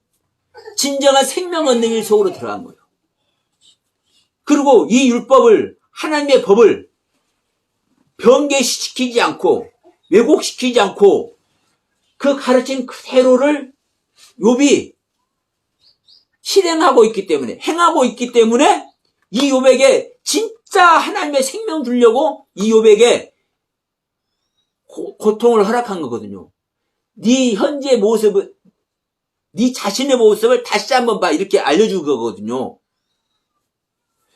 진정한 생명 얻는 일 속으로 들어간 거예요. 그리고 이 율법을 하나님의 법을 변개시키지 않고 왜곡시키지 않고 그 가르침 그대로를 욥이 실행하고 있기 때문에 행하고 있기 때문에 이 욥에게 진짜 하나님의 생명 주려고 이 욥에게 고통을 허락한 거거든요. 네 현재 모습을 네 자신의 모습을 다시 한번 봐 이렇게 알려준 거거든요.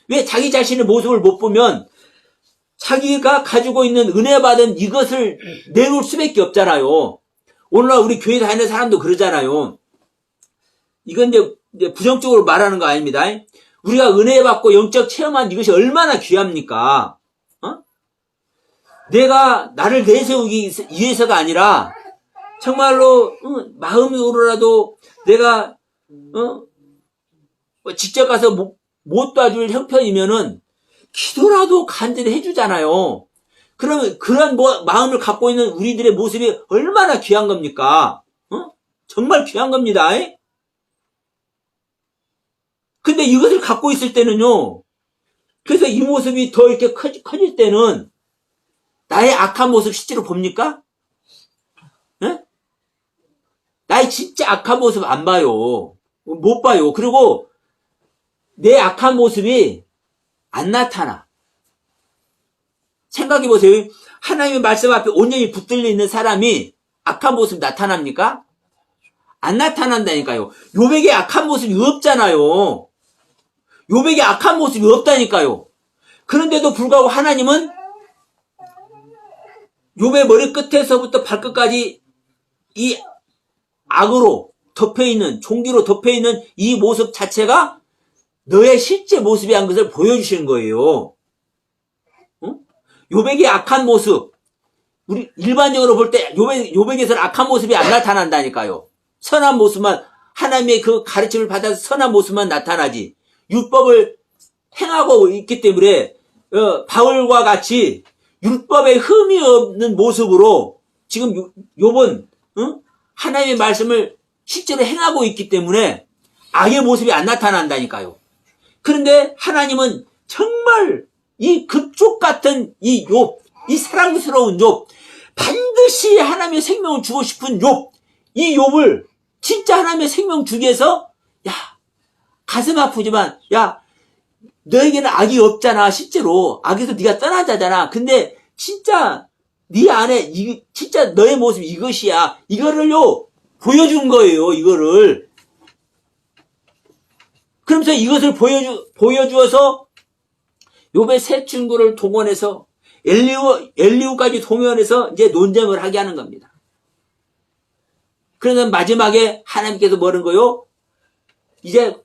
왜 자기 자신의 모습을 못 보면 자기가 가지고 있는 은혜 받은 이것을 내놓을 수밖에 없잖아요. 오늘날 우리 교회 다니는 사람도 그러잖아요. 이건 이제 부정적으로 말하는 거 아닙니다. 우리가 은혜 받고 영적 체험한 이것이 얼마나 귀합니까? 내가 나를 내세우기 위해서가 아니라 정말로 마음으로라도 내가 직접 가서 못 도와줄 형편이면은 기도라도 간절히 해주잖아요. 그러면 그런 마음을 갖고 있는 우리들의 모습이 얼마나 귀한 겁니까? 정말 귀한 겁니다. 근데 이것을 갖고 있을 때는요, 그래서 이 모습이 더 이렇게 커질 때는 나의 악한 모습 실제로 봅니까? 나의 진짜 악한 모습 안 봐요. 못 봐요. 그리고 내 악한 모습이 안 나타나. 생각해 보세요. 하나님의 말씀 앞에 온전히 붙들려 있는 사람이 악한 모습 나타납니까? 안 나타난다니까요. 욥에게 악한 모습이 없잖아요. 욥에게 악한 모습이 없다니까요. 그런데도 불구하고 하나님은 욥의 머리끝에서부터 발끝까지 이 악으로 덮여있는, 종기로 덮여있는 이 모습 자체가 너의 실제 모습이란 것을 보여주시는 거예요. 욥에게 악한 모습, 우리 일반적으로 볼 때 욥에게서는 악한 모습이 안 나타난다니까요. 선한 모습만, 하나님의 그 가르침을 받아서 선한 모습만 나타나지. 율법을 행하고 있기 때문에 바울과 같이 율법에 흠이 없는 모습으로 지금 욥은 하나님의 말씀을 실제로 행하고 있기 때문에 악의 모습이 안 나타난다니까요. 그런데 하나님은 정말 이 급족 같은 이 욥, 이 사랑스러운 욥, 반드시 하나님의 생명을 주고 싶은 욥, 이 욥을 진짜 하나님의 생명 주기 위해서, 야, 가슴 아프지만, 야, 너에게는 악이 없잖아. 실제로 악에서 네가 떠나자잖아. 근데 진짜 네 안에 진짜 너의 모습이 이것이야. 이거를요 보여준 거예요. 이거를. 그러면서 이것을 보여주어서 욥의 세 친구를 동원해서 엘리후까지 동원해서 이제 논쟁을 하게 하는 겁니다. 그러면 마지막에 하나님께서 뭐라는 거요? 이제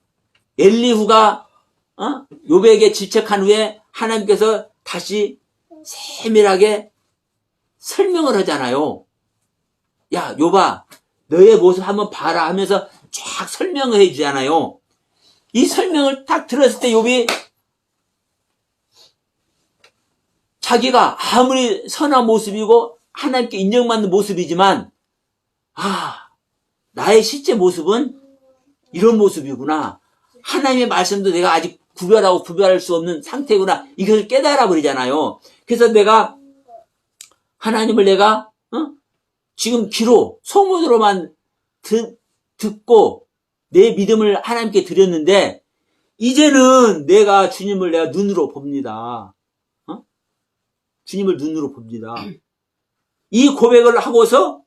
엘리후가 욥에게 질책한 후에 하나님께서 다시 세밀하게 설명을 하잖아요. 야, 욥아, 너의 모습 한번 봐라 하면서 쫙 설명을 해주잖아요. 이 설명을 딱 들었을 때 욥이 자기가 아무리 선한 모습이고 하나님께 인정받는 모습이지만 나의 실제 모습은 이런 모습이구나. 하나님의 말씀도 내가 아직 구별할 수 없는 상태구나. 이것을 깨달아 버리잖아요. 그래서 하나님을 내가 지금 귀로 소문으로만 듣고 내 믿음을 하나님께 드렸는데 이제는 내가 주님을 내가 눈으로 봅니다. 주님을 눈으로 봅니다. 이 고백을 하고서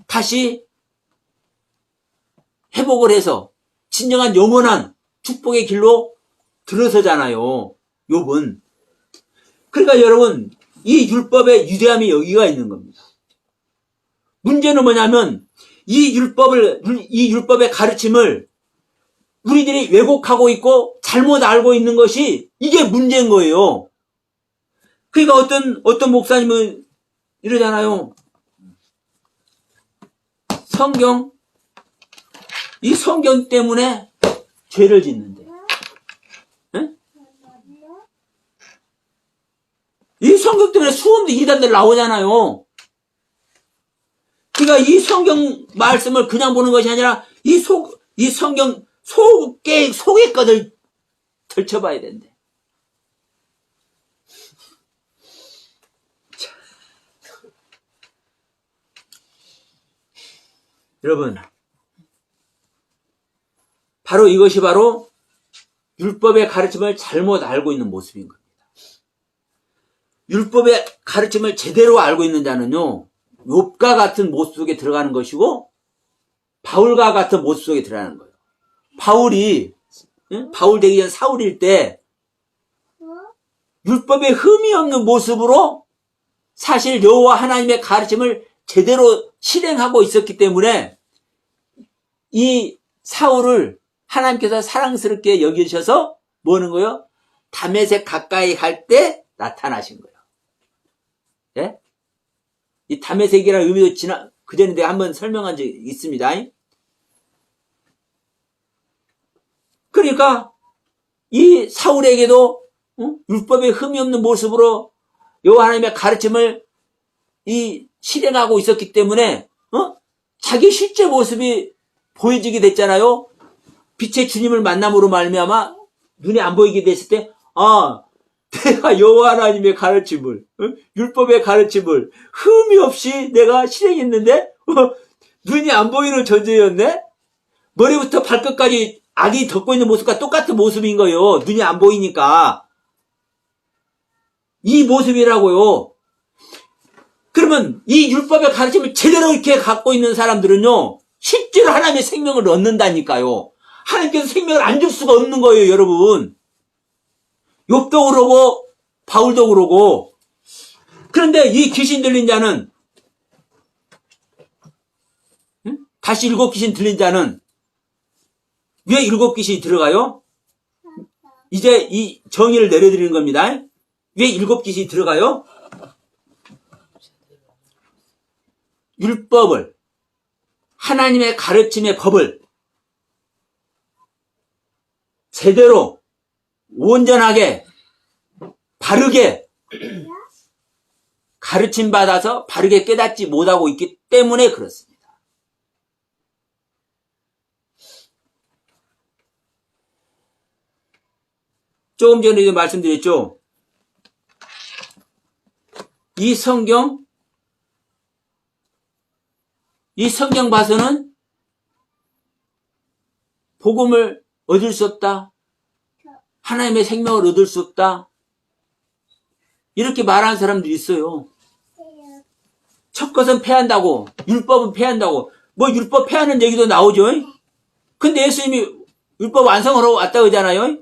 다시 회복을 해서 진정한 영원한 축복의 길로 들어서잖아요. 욥은. 그러니까 여러분 이 율법의 유대함이 여기가 있는 겁니다. 문제는 뭐냐면 이 율법의 가르침을 우리들이 왜곡하고 있고 잘못 알고 있는 것이 이게 문제인 거예요. 그러니까 어떤 목사님은 이러잖아요. 이 성경 때문에 죄를 짓는데. 네? 이 성경 때문에 수험도 이단들 나오잖아요. 그러니까 이 성경 말씀을 그냥 보는 것이 아니라 이 성경 속의 것을 덜쳐봐야 된대. 여러분, 바로 이것이 바로 율법의 가르침을 잘못 알고 있는 모습인 겁니다. 율법의 가르침을 제대로 알고 있는 자는요, 욥과 같은 모습 속에 들어가는 것이고 바울과 같은 모습 속에 들어가는 거예요. 바울 되기 전 사울일 때 율법에 흠이 없는 모습으로 사실 여호와 하나님의 가르침을 제대로 실행하고 있었기 때문에 이 사울을 하나님께서 사랑스럽게 여기셔서 뭐 하는 거예요? 다메섹 가까이 갈 때 나타나신 거예요. 예? 이 다메섹이라는 의미도 그전에 내가 한번 설명한 적이 있습니다. 그러니까 이 사울에게도 율법에 흠이 없는 모습으로 여호와 하나님의 가르침을 실행하고 있었기 때문에 자기 실제 모습이 보여지게 됐잖아요. 빛의 주님을 만남으로 말미암아 눈에 안 보이게 됐을 때 내가 여호와 하나님의 가르침을 율법의 가르침을 흠이 없이 내가 실행했는데 눈이 안 보이는 존재였네. 머리부터 발끝까지 악이 덮고 있는 모습과 똑같은 모습인 거예요. 눈이 안 보이니까. 이 모습이라고요. 그러면 이 율법의 가르침을 제대로 이렇게 갖고 있는 사람들은요, 실제로 하나님의 생명을 얻는다니까요. 하나님께서 생명을 안 줄 수가 없는 거예요, 여러분. 욥도 그러고 바울도 그러고. 그런데 이 귀신 들린 자는 다시 7 귀신 들린 자는 왜 7 귀신이 들어가요? 이제 이 정의를 내려드리는 겁니다. 왜 7 귀신이 들어가요? 율법을, 하나님의 가르침의 법을 제대로 온전하게 바르게 가르침 받아서 바르게 깨닫지 못하고 있기 때문에 그렇습니다. 조금 전에도 말씀드렸죠. 이 성경 봐서는 복음을 얻을 수 없다. 하나님의 생명을 얻을 수 없다. 이렇게 말하는 사람들이 있어요. 첫 것은 패한다고, 율법은 패한다고. 뭐 율법 패하는 얘기도 나오죠. 근데 예수님이 율법 완성하러 왔다 그러잖아요.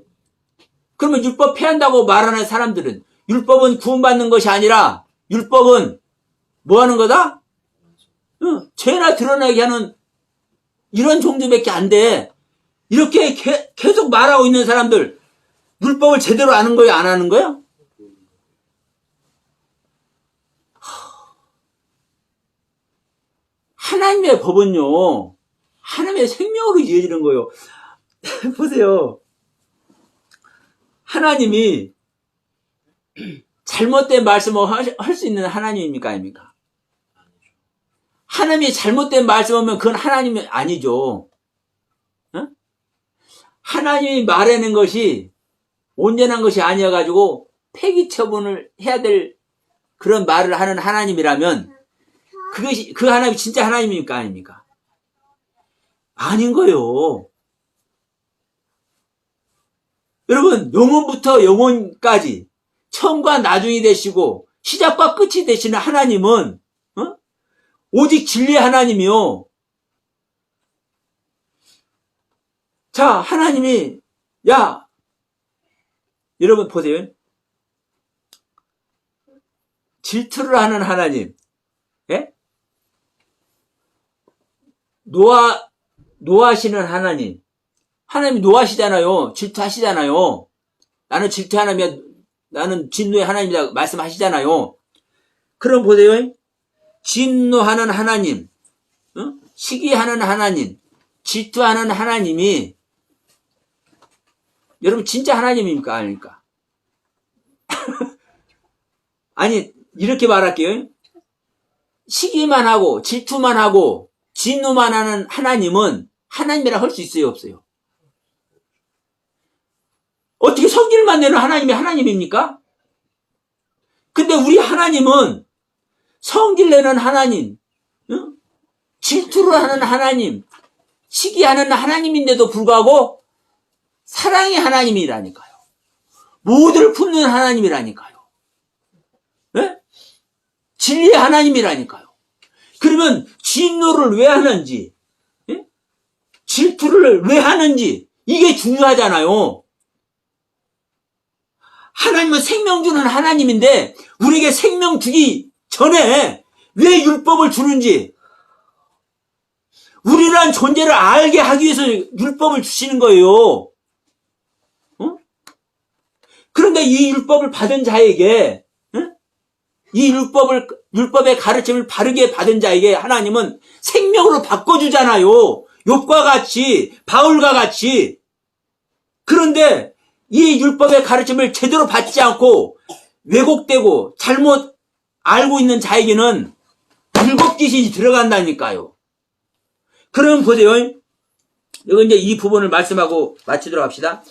그러면 율법 패한다고 말하는 사람들은 율법은 구원받는 것이 아니라 율법은 뭐 하는 거다? 죄나 드러나게 하는 이런 종류밖에 안 돼. 이렇게 계속 말하고 있는 사람들 율법을 제대로 아는 거예요? 안 하는 거예요? 하나님의 법은요, 하나님의 생명으로 이어지는 거예요. 보세요. 하나님이 잘못된 말씀을 할 수 있는 하나님입니까? 아닙니까? 하나님이 잘못된 말씀하면 그건 하나님이 아니죠. 하나님이 말하는 것이 온전한 것이 아니어가지고 폐기 처분을 해야 될 그런 말을 하는 하나님이라면 그 하나님이 진짜 하나님입니까? 아닙니까? 아닌 거예요. 여러분, 영원부터 영원까지 처음과 나중이 되시고 시작과 끝이 되시는 하나님은 오직 진리의 하나님이요. 자, 하나님이 여러분 보세요. 질투를 하는 하나님, 예? 노하시는 하나님. 하나님이 노하시잖아요. 질투하시잖아요. 나는 질투의 하나님이야. 나는 진노의 하나님이다 말씀하시잖아요. 그럼 보세요. 진노하는 하나님, 시기하는 하나님, 질투하는 하나님이 여러분 진짜 하나님입니까? 아닙니까? 아니, 이렇게 말할게요. 시기만 하고 질투만 하고 진노만 하는 하나님은 하나님이라 할 수 있어요? 없어요? 어떻게 성질만 내는 하나님이 하나님입니까? 근데 우리 하나님은 성질 내는 하나님, 질투를 하는 하나님, 시기하는 하나님인데도 불구하고 사랑의 하나님이라니까요. 모두를 품는 하나님이라니까요. 네? 진리의 하나님이라니까요. 그러면 진노를 왜 하는지, 네? 질투를 왜 하는지 이게 중요하잖아요. 하나님은 생명 주는 하나님인데 우리에게 생명 주기 전에 왜 율법을 주는지, 우리란 존재를 알게 하기 위해서 율법을 주시는 거예요. 어? 그런데 이 율법을 받은 자에게, 이 율법의 가르침을 바르게 받은 자에게 하나님은 생명으로 바꿔주잖아요. 욥과 같이, 바울과 같이. 그런데 이 율법의 가르침을 제대로 받지 않고 왜곡되고 잘못 알고 있는 자에게는 일곱 귀신이 들어간다니까요. 그럼 보세요. 여기 이제 이 부분을 말씀하고 마치도록 합시다.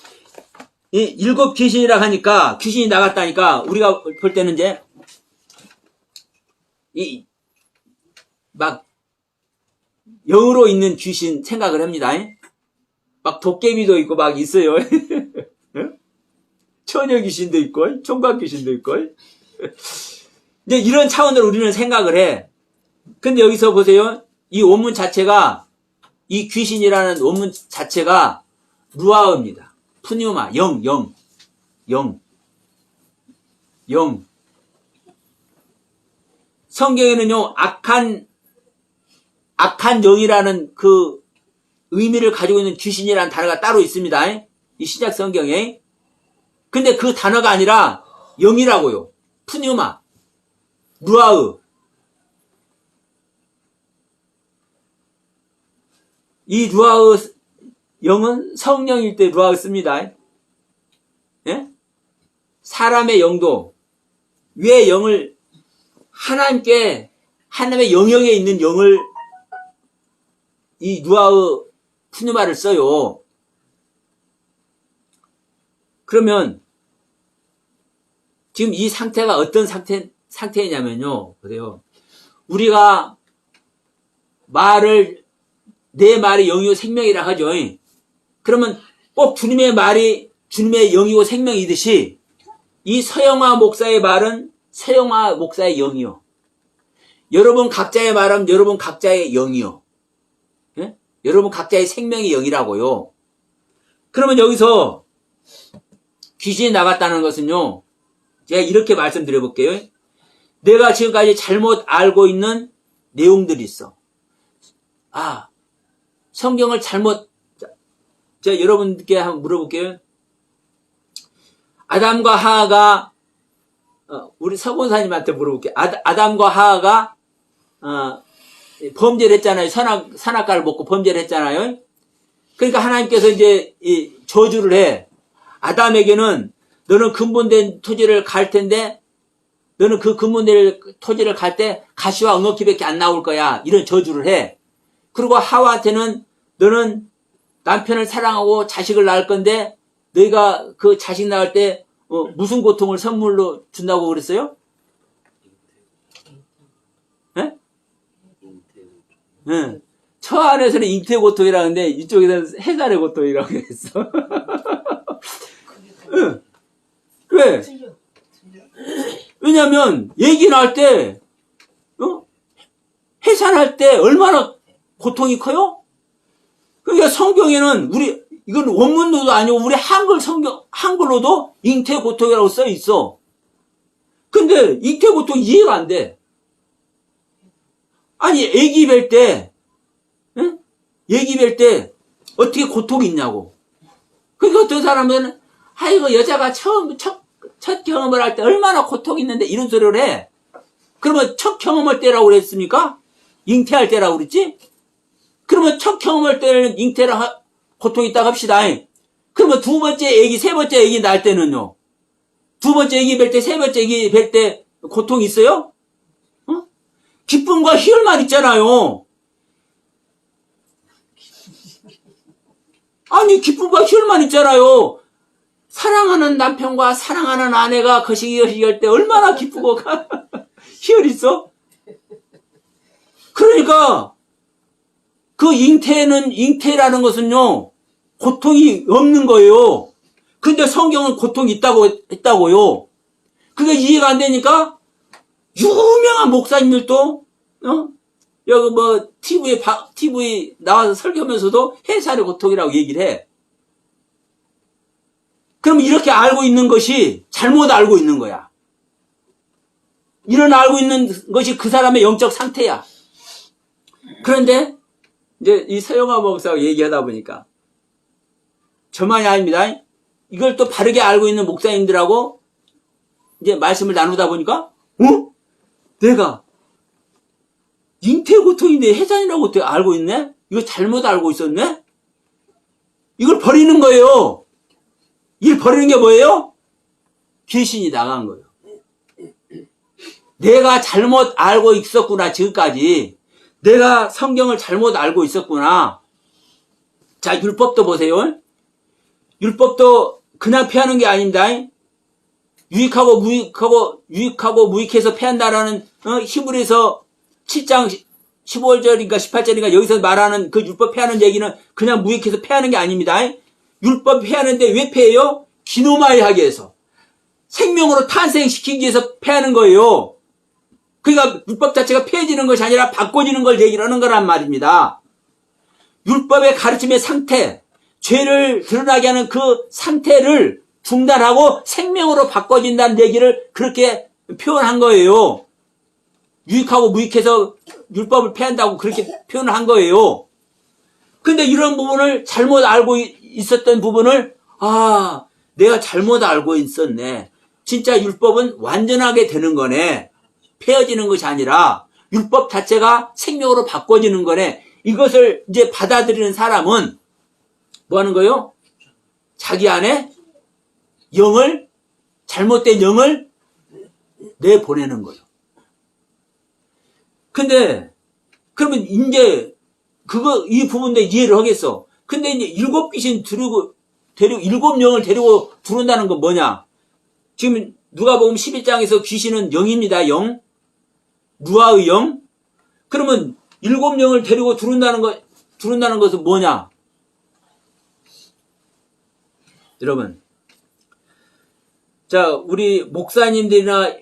이 일곱 귀신이라 하니까, 귀신이 나갔다니까, 우리가 볼 때는 이제, 막, 영으로 있는 귀신 생각을 합니다. 막 도깨비도 있고 막 있어요. 처녀 귀신도 있고, 총각 귀신도 있고. 이제 이런 차원으로 우리는 생각을 해. 근데 여기서 보세요. 이 원문 자체가, 이 귀신이라는 원문 자체가 루아어입니다. 푸뉴마, 영. 성경에는요, 악한 영이라는 그 의미를 가지고 있는 귀신이라는 단어가 따로 있습니다. 이 신약 성경에. 근데 그 단어가 아니라 영이라고요. 푸뉴마, 루아으. 이 루아으 영은 성령일 때 루아으 씁니다. 예? 사람의 영도 왜 영을 하나님의 영역에 있는 영을 이 루아으 푸뉴마를 써요. 그러면 지금 이 상태가 어떤 상태이냐면요. 보세요. 우리가 내 말이 영이고 생명이라 하죠. 그러면 꼭 주님의 말이 주님의 영이고 생명이듯이 이 서영화 목사의 말은 서영화 목사의 영이요. 여러분 각자의 말은 여러분 각자의 영이요. 예? 여러분 각자의 생명의 영이라고요. 그러면 여기서 귀신이 나갔다는 것은요. 제가 이렇게 말씀드려 볼게요. 내가 지금까지 잘못 알고 있는 내용들이 있어. 성경을 제가 여러분께 한번 물어볼게요. 아담과 하하가, 우리 서본사님한테 물어볼게요. 아담과 하하가, 범죄를 했잖아요. 선악과를 먹고 범죄를 했잖아요. 그러니까 하나님께서 이제 저주를 해. 아담에게는 너는 근본된 토지를 갈 텐데, 너는 그 근본된 토지를 갈 때 가시와 엉겅퀴밖에 안 나올 거야. 이런 저주를 해. 그리고 하와한테는 너는 남편을 사랑하고 자식을 낳을 건데 너희가 그 자식 낳을 때 무슨 고통을 선물로 준다고 그랬어요? 예? 네. 처 안에서는 잉태 고통이라는데 이쪽에서는 해산의 고통이라고 했어. 네. 왜? 왜냐면 얘기 나올 때 해산할 때 얼마나 고통이 커요? 그러니까 성경에는 이건 원문도 아니고 우리 한글로도 잉태 고통이라고 써 있어. 근데 잉태 고통 이해가 안 돼. 아니, 애기 뵐 때, 응? 애기 뵐 때 어떻게 고통이 있냐고. 그러니까 어떤 사람은, 아이고, 여자가 첫 경험을 할 때 얼마나 고통이 있는데 이런 소리를 해. 그러면 첫 경험할 때라고 그랬습니까? 잉태할 때라고 그랬지? 그러면 첫 경험할 때는 잉태랑 고통이 있다고 합시다. 그러면 두 번째 애기, 세 번째 애기 낳을 때는요? 두 번째 애기 뵐 때, 세 번째 애기 뵐 때 고통이 있어요? 기쁨과 희열만 있잖아요. 아니, 기쁨과 희열만 있잖아요. 사랑하는 남편과 사랑하는 아내가 거시기할 때 얼마나 기쁘고 희열이 있어? 그러니까 그 잉태라는 것은요, 고통이 없는 거예요. 근데 성경은 고통이 있다고 했다고요. 그게 이해가 안 되니까 유명한 목사님들도 여기 TV 나와서 설교하면서도 해산의 고통이라고 얘기를 해. 그럼 이렇게 알고 있는 것이 잘못 알고 있는 거야. 이런 알고 있는 것이 그 사람의 영적 상태야. 그런데 이제 이 서영화 목사하고 얘기하다 보니까 저만이 아닙니다. 이걸 또 바르게 알고 있는 목사님들하고 이제 말씀을 나누다 보니까 내가 잉태고통인데 해산이라고 어떻게 알고 있네? 이거 잘못 알고 있었네? 이걸 버리는 거예요. 이걸 버리는 게 뭐예요? 귀신이 나간 거예요. 내가 잘못 알고 있었구나, 지금까지. 내가 성경을 잘못 알고 있었구나. 자, 율법도 보세요. 율법도 그냥 폐하는 게 아닙니다. 유익하고 무익해서 폐한다라는, 히브리서 7장 15절인가 18절인가 여기서 말하는 그 율법 폐하는 얘기는 그냥 무익해서 폐하는 게 아닙니다. 율법 폐하는데 왜 폐해요? 기노마이 하기 위해서. 생명으로 탄생시키기 위해서 폐하는 거예요. 그러니까 율법 자체가 폐해지는 것이 아니라 바꿔지는 걸 얘기를 하는 거란 말입니다. 율법의 가르침의 상태, 죄를 드러나게 하는 그 상태를 중단하고 생명으로 바꿔진다는 얘기를 그렇게 표현한 거예요. 유익하고 무익해서 율법을 폐한다고 그렇게 표현을 한 거예요. 근데 이런 부분을 잘못 알고 있었던 부분을 내가 잘못 알고 있었네. 진짜 율법은 완전하게 되는 거네. 폐해지는 것이 아니라 율법 자체가 생명으로 바꿔지는 거네. 이것을 이제 받아들이는 사람은 뭐 하는 거예요? 자기 안에 잘못된 영을 내보내는 거예요. 근데 그러면 이제 이 부분도 이해를 하겠어. 근데 이제 7귀신 데리고 7영을 데리고 들어온다는 건 뭐냐? 지금 누가복음 11장에서 귀신은 영입니다. 영. 누아의 영. 그러면 7영을 데리고 들어온다는 것은 뭐냐? 여러분, 자, 우리 목사님들이나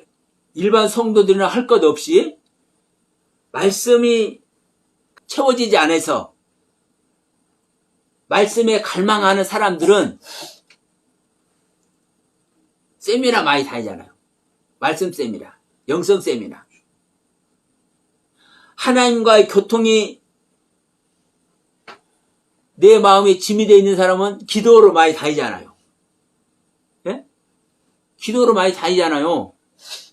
일반 성도들이나 할 것 없이 말씀이 채워지지 않아서 말씀에 갈망하는 사람들은 세미나 많이 다니잖아요. 말씀 세미나, 영성 세미나. 하나님과의 교통이 내 마음에 짐이 되어 있는 사람은 기도로 많이 다니잖아요. 예? 기도로 많이 다니잖아요.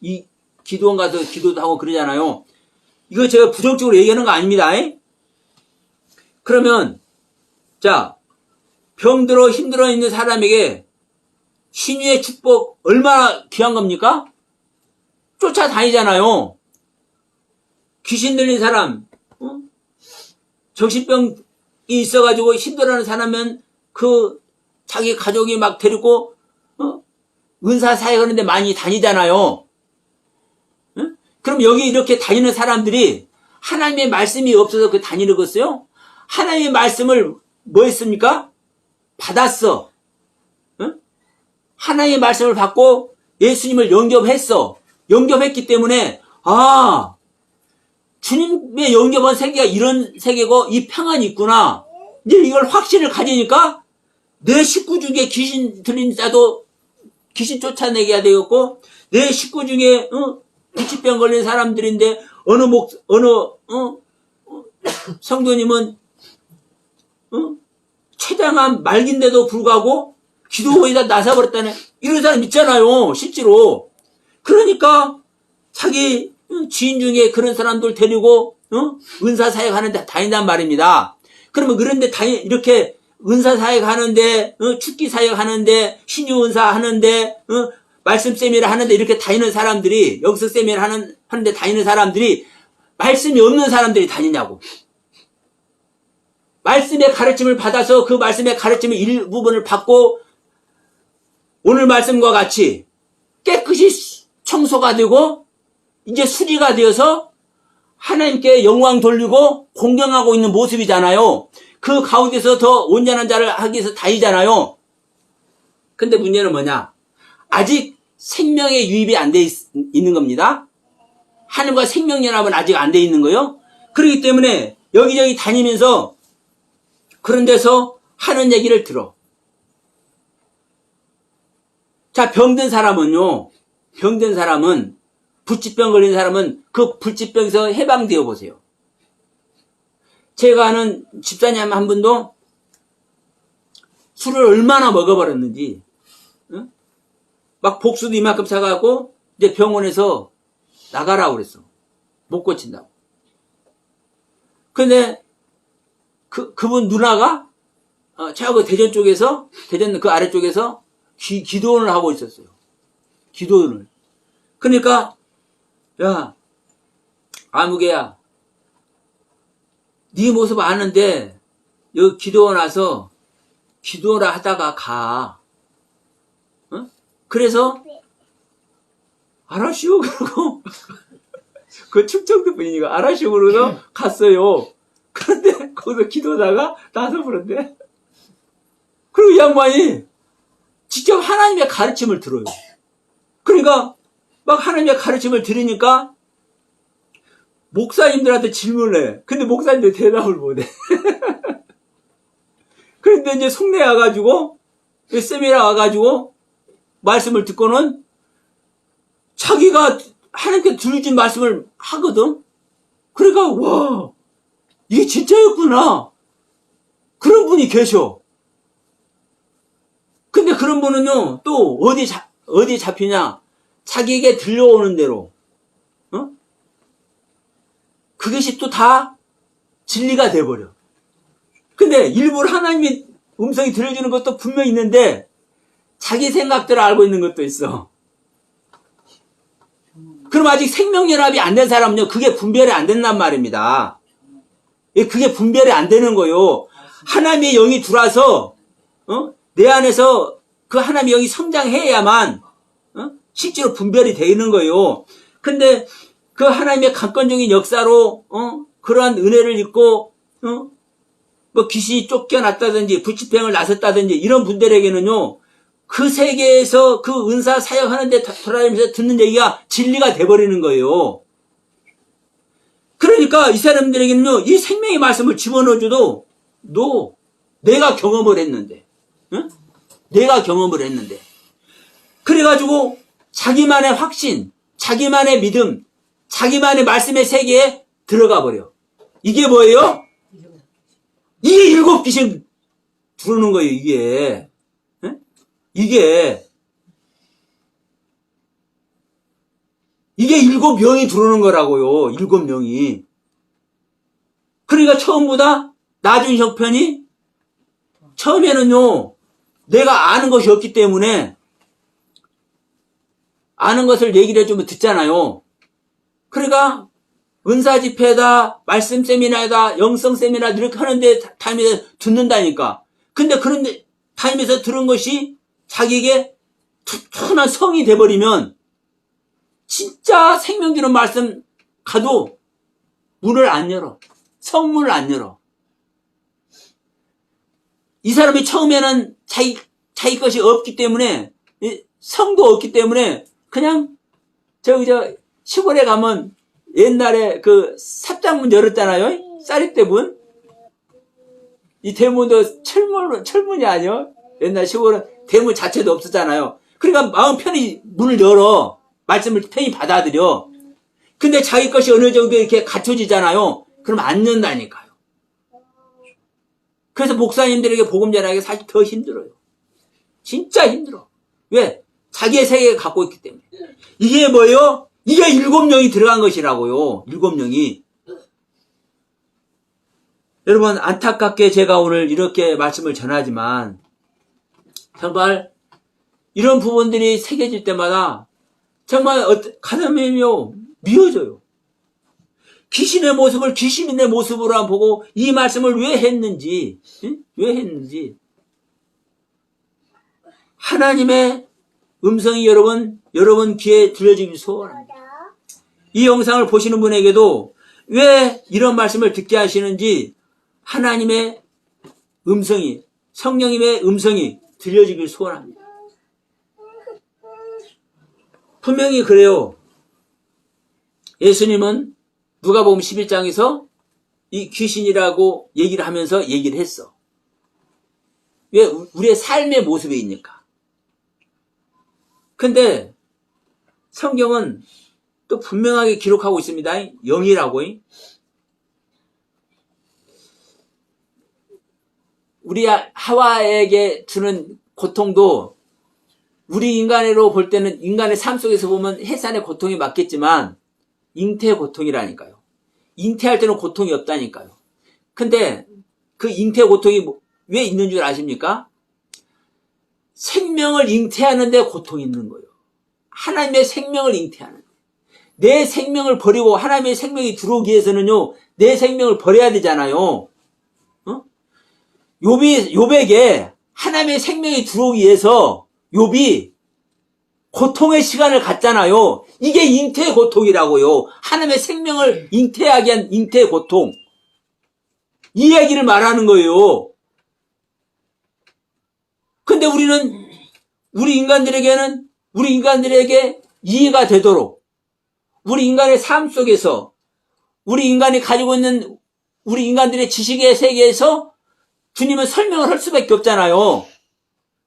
이 기도원 가서 기도도 하고 그러잖아요. 이거 제가 부정적으로 얘기하는 거 아닙니다. 그러면 자, 병들어 힘들어 있는 사람에게 신유의 축복 얼마나 귀한 겁니까? 쫓아다니잖아요. 귀신 들린 사람, 정신병이 있어가지고 힘들어하는 사람은 자기 가족이 막 데리고 은사 사역하는데 많이 다니잖아요. 그럼 여기 이렇게 다니는 사람들이 하나님의 말씀이 없어서 다니는 것이요? 하나님의 말씀을 뭐 했습니까? 받았어. 하나님의 말씀을 받고 예수님을 영접했어. 영접했기 때문에 주님의 영접한 세계가 이런 세계고 이 평안이 있구나. 이제 이걸 확신을 가지니까 내 식구 중에 귀신 들린 자도 귀신 쫓아내게 해야 되겠고 내 식구 중에 불치병 걸린 사람들인데 어느 성도님은 췌장암 말기인데도 불구하고 기도회에다 나서버렸다네. 이런 사람 있잖아요. 실제로. 그러니까 자기 지인 중에 그런 사람들 데리고 은사 사역 하는데 다닌단 말입니다. 그러면 그런데 이렇게 은사 사역 하는데 축기 사역 하는데 신유 은사 하는데 말씀 세미나 하는데 이렇게 다니는 사람들이 영성 세미나 하는데 다니는 사람들이 말씀이 없는 사람들이 다니냐고. 말씀의 가르침을 받아서 그 말씀의 가르침의 일부분을 받고 오늘 말씀과 같이 깨끗이 청소가 되고 이제 수리가 되어서 하나님께 영광 돌리고 공경하고 있는 모습이잖아요. 그 가운데서 더 온전한 자를 하기 위해서 다니잖아요. 근데 문제는 뭐냐? 아직 생명의 유입이 안 돼 있는 겁니다. 하나님과 생명연합은 아직 안 돼 있는 거예요. 그렇기 때문에 여기저기 다니면서 그런 데서 하는 얘기를 들어. 자, 병든 사람은 불치병 걸린 사람은 그 불치병에서 해방되어 보세요. 제가 아는 집사님 한 분도 술을 얼마나 먹어버렸는지, 응? 막 복수도 이만큼 사갖고 이제 병원에서 나가라고 그랬어. 못 고친다고. 근데 그분 누나가 저 대전 쪽에서, 대전 그 아래쪽에서 기도원을 하고 있었어요. 기도원을. 그러니까 야, 아무개야, 네 모습 아는데 여기 기도원 와서 기도라 하다가 가. 어? 그래서 알았슈 그러고 그 충청도 분이니까 알았슈 그러고 갔어요. 그런데 거기서 기도하다가 나서 그런데 그리고 이 양반이 직접 하나님의 가르침을 들어요. 그러니까 막 하나님의 가르침을 들으니까 목사님들한테 질문을 해. 근데 목사님들 대답을 못해. 그런데 이제 속내 와가지고 세미나 와가지고 말씀을 듣고는 자기가 하나님께 들으신 말씀을 하거든. 그러니까 와, 이게 진짜였구나. 그런 분이 계셔. 근데 그런 분은요, 또 어디 잡히냐? 자기에게 들려오는 대로, 그것이 또 다 진리가 돼버려. 근데 일부러 하나님의 음성이 들려주는 것도 분명히 있는데, 자기 생각대로 알고 있는 것도 있어. 그럼 아직 생명연합이 안 된 사람은요, 그게 분별이 안 된단 말입니다. 그게 분별이 안 되는 거요. 하나님의 영이 들어와서, 내 안에서 그 하나님의 영이 성장해야만, 실제로 분별이 되는 거요. 근데 그 하나님의 강권적인 역사로, 그러한 은혜를 입고, 뭐 귀신이 쫓겨났다든지, 불치병을 나섰다든지, 이런 분들에게는요, 그 세계에서 그 은사 사역하는데 돌아다니면서 듣는 얘기가 진리가 돼버리는 거예요. 그러니까 이 사람들에게는요, 이 생명의 말씀을 집어넣어줘도, 내가 경험을 했는데, 내가 경험을 했는데. 그래가지고, 자기만의 확신, 자기만의 믿음, 자기만의 말씀의 세계에 들어가 버려. 이게 뭐예요? 이게 7 귀신 들어오는 거예요, 이게. 이게 7 명이 들어오는 거라고요. 7 명이. 그러니까 처음보다 낮은 형편이 처음에는요, 내가 아는 것이 없기 때문에 아는 것을 얘기를 해주면 듣잖아요. 그러니까 은사 집회다, 말씀 세미나다, 영성 세미나 이렇게 하는데 다니면서 듣는다니까. 근데 그런데 다니면서 들은 것이 자기에게 튼튼한 성이 돼버리면 진짜 생명 주는 말씀 가도 문을 안 열어. 성문을 안 열어. 이 사람이 처음에는 자기 것이 없기 때문에, 성도 없기 때문에 그냥 시골에 가면 옛날에 그 삽장문 열었잖아요. 쌀입대문. 이 대문도 철문이 아니요. 옛날 시골은 대문 자체도 없었잖아요. 그러니까 마음 편히 문을 열어. 말씀을 편히 받아들여. 근데 자기 것이 어느 정도 이렇게 갖춰지잖아요. 그럼 안 연다니까요. 그래서 목사님들에게 복음 전하기가 사실 더 힘들어요. 진짜 힘들어. 왜? 자기의 세계를 갖고 있기 때문에. 이게 뭐예요? 이게 7 명이 들어간 것이라고요. 7 명이. 여러분, 안타깝게 제가 오늘 이렇게 말씀을 전하지만 정말 이런 부분들이 새겨질 때마다 정말 가슴이요 미어져요. 귀신의 모습을 귀신의 모습으로 보고 이 말씀을 왜 했는지, 왜 했는지. 하나님의 음성이 여러분 귀에 들려주길 소원합니다. 이 영상을 보시는 분에게도 왜 이런 말씀을 듣게 하시는지 하나님의 음성이, 성령님의 음성이 들려주길 소원합니다. 분명히 그래요. 예수님은 누가복음 11장에서 이 귀신이라고 얘기를 하면서 얘기를 했어. 왜? 우리의 삶의 모습에 있니까. 근데 성경은 또 분명하게 기록하고 있습니다. 영이라고. 우리 하와에게 주는 고통도 우리 인간으로 볼 때는 인간의 삶 속에서 보면 해산의 고통이 맞겠지만 잉태의 고통이라니까요. 잉태할 때는 고통이 없다니까요. 근데 그 잉태의 고통이 왜 있는 줄 아십니까? 생명을 잉태하는데 고통이 있는 거예요. 하나님의 생명을 잉태하는 거예요. 내 생명을 버리고 하나님의 생명이 들어오기 위해서는요, 내 생명을 버려야 되잖아요. 욥에게 하나님의 생명이 들어오기 위해서 욥이 고통의 시간을 갖잖아요. 이게 잉태의 고통이라고요. 하나님의 생명을 잉태하게 한 잉태의 고통. 이 얘기를 말하는 거예요. 근데 우리 인간들에게 이해가 되도록, 우리 인간의 삶 속에서, 우리 인간이 가지고 있는 우리 인간들의 지식의 세계에서 주님은 설명을 할 수밖에 없잖아요.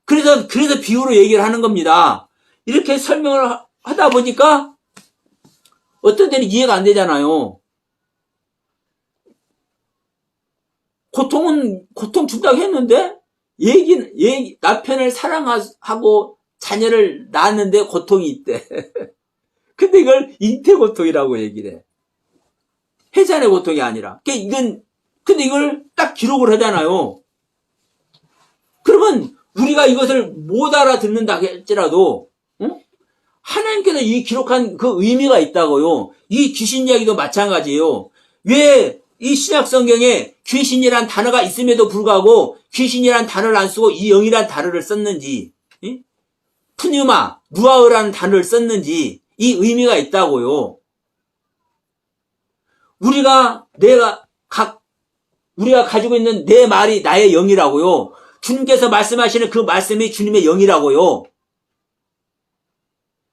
그래서 비유로 얘기를 하는 겁니다. 이렇게 설명을 하다 보니까 어떤 때는 이해가 안 되잖아요. 고통 준다고 했는데, 남편을 사랑하고 자녀를 낳았는데 고통이 있대. 근데 이걸 잉태고통이라고 얘기를 해. 해산의 고통이 아니라. 근데 이걸 딱 기록을 하잖아요. 그러면 우리가 이것을 못 알아듣는다 할지라도, 하나님께서 이 기록한 그 의미가 있다고요. 이 귀신 이야기도 마찬가지예요. 왜 이 신약 성경에 귀신이란 단어가 있음에도 불구하고 귀신이란 단어를 안 쓰고 이 영이란 단어를 썼는지, 푸뉴마, 누아흐라는 단어를 썼는지 이 의미가 있다고요. 우리가 가지고 있는 내 말이 나의 영이라고요. 주님께서 말씀하시는 그 말씀이 주님의 영이라고요.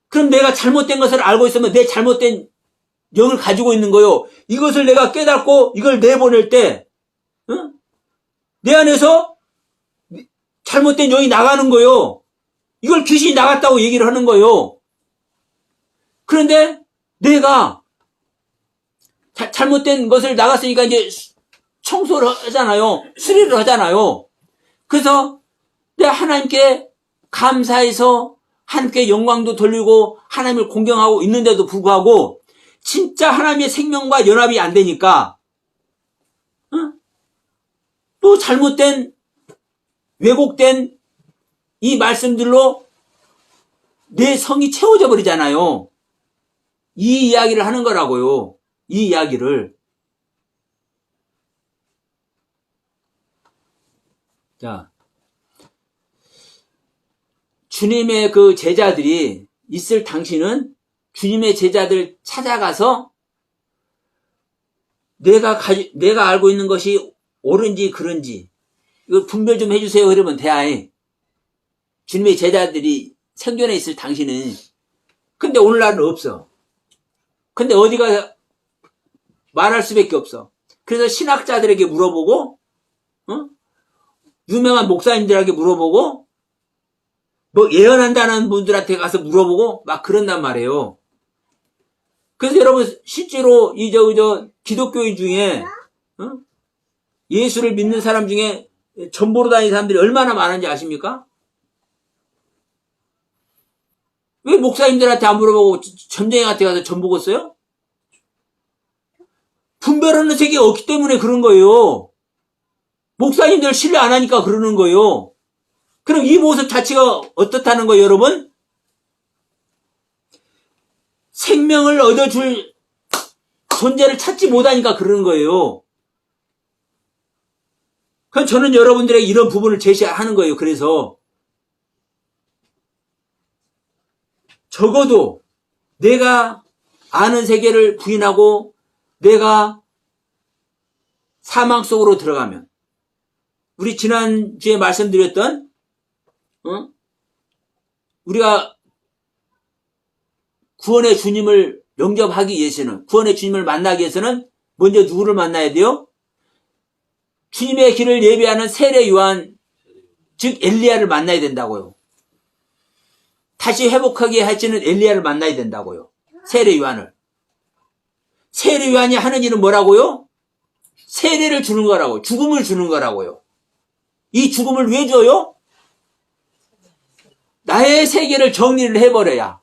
그럼 내가 잘못된 것을 알고 있으면 내 잘못된 영을 가지고 있는 거요. 이것을 내가 깨닫고 이걸 내보낼 때, 내 안에서 잘못된 영이 나가는 거요. 이걸 귀신이 나갔다고 얘기를 하는 거요. 그런데 내가 잘못된 것을 나갔으니까 이제 청소를 하잖아요. 수리를 하잖아요. 그래서 내가 하나님께 감사해서 하나님께 영광도 돌리고 하나님을 공경하고 있는데도 불구하고 진짜 하나님의 생명과 연합이 안 되니까 또 잘못된 왜곡된 이 말씀들로 내 성이 채워져 버리잖아요. 이 이야기를 하는 거라고요. 이 이야기를. 자, 주님의 그 제자들이 있을 당시는 주님의 제자들 찾아가서 내가 알고 있는 것이 옳은지 그른지 이거 분별 좀 해주세요. 그러면 돼야. 주님의 제자들이 생존해 있을 당시는. 근데 오늘날은 없어. 근데 어디가 말할 수밖에 없어. 그래서 신학자들에게 물어보고, 유명한 목사님들에게 물어보고, 뭐 예언한다는 분들한테 가서 물어보고 막 그런단 말이에요. 그래서 여러분 실제로 기독교인 중에 예수를 믿는 사람 중에 전보로 다니는 사람들이 얼마나 많은지 아십니까? 왜 목사님들한테 안 물어보고 점쟁이한테 가서 전 보고 써요? 분별하는 세계가 없기 때문에 그런 거예요. 목사님들 신뢰 안 하니까 그러는 거예요. 그럼 이 모습 자체가 어떻다는 거예요, 여러분? 생명을 얻어줄 존재를 찾지 못하니까 그러는 거예요. 그럼 저는 여러분들에게 이런 부분을 제시하는 거예요. 그래서 적어도 내가 아는 세계를 부인하고 내가 사망 속으로 들어가면 우리 지난주에 말씀드렸던 우리가 구원의 주님을 영접하기 위해서는, 구원의 주님을 만나기 위해서는 먼저 누구를 만나야 돼요? 주님의 길을 예비하는 세례 요한, 즉 엘리야를 만나야 된다고요. 다시 회복하게 할지는 엘리야를 만나야 된다고요. 세례 요한을. 세례 요한이 하는 일은 뭐라고요? 세례를 주는 거라고, 죽음을 주는 거라고요. 이 죽음을 왜 줘요? 나의 세계를 정리를 해버려야,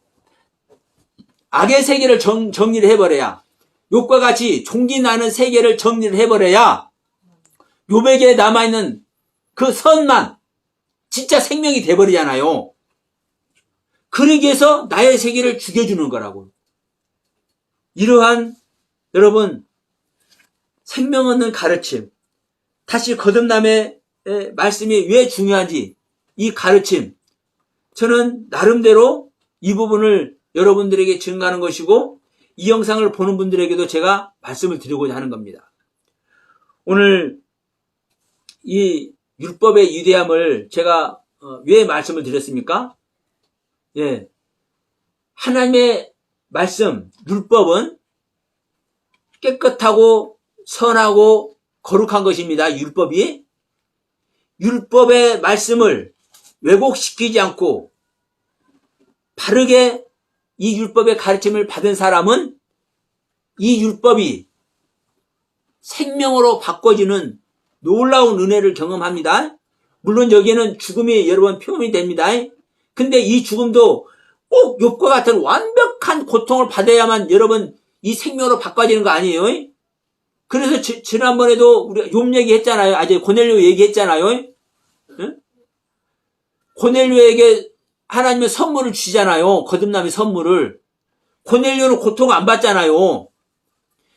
악의 세계를 정리를 해버려야, 욕과 같이 종기나는 세계를 정리를 해버려야 욥에게 남아있는 그 선만 진짜 생명이 돼버리잖아요. 그러기 위해서 나의 세계를 죽여주는 거라고. 이러한 여러분 생명 얻는 가르침, 다시 거듭남의 말씀이 왜 중요한지, 이 가르침, 저는 나름대로 이 부분을 여러분들에게 증가하는 것이고 이 영상을 보는 분들에게도 제가 말씀을 드리고자 하는 겁니다. 오늘 이 율법의 위대함을 제가 왜 말씀을 드렸습니까? 예, 하나님의 말씀, 율법은 깨끗하고 선하고 거룩한 것입니다. 율법이. 율법의 말씀을 왜곡시키지 않고 바르게 이 율법의 가르침을 받은 사람은 이 율법이 생명으로 바꿔지는 놀라운 은혜를 경험합니다. 물론 여기에는 죽음이 여러 번 표현이 됩니다. 근데 이 죽음도 꼭 욥과 같은 완벽한 고통을 받아야만 여러분 이 생명으로 바꿔지는 거 아니에요? 그래서 지난번에도 우리가 욥 얘기했잖아요. 아직 고넬료 얘기했잖아요. 응? 고넬료에게 하나님의 선물을 주잖아요. 거듭남의 선물을. 고넬료는 고통을 안 받잖아요.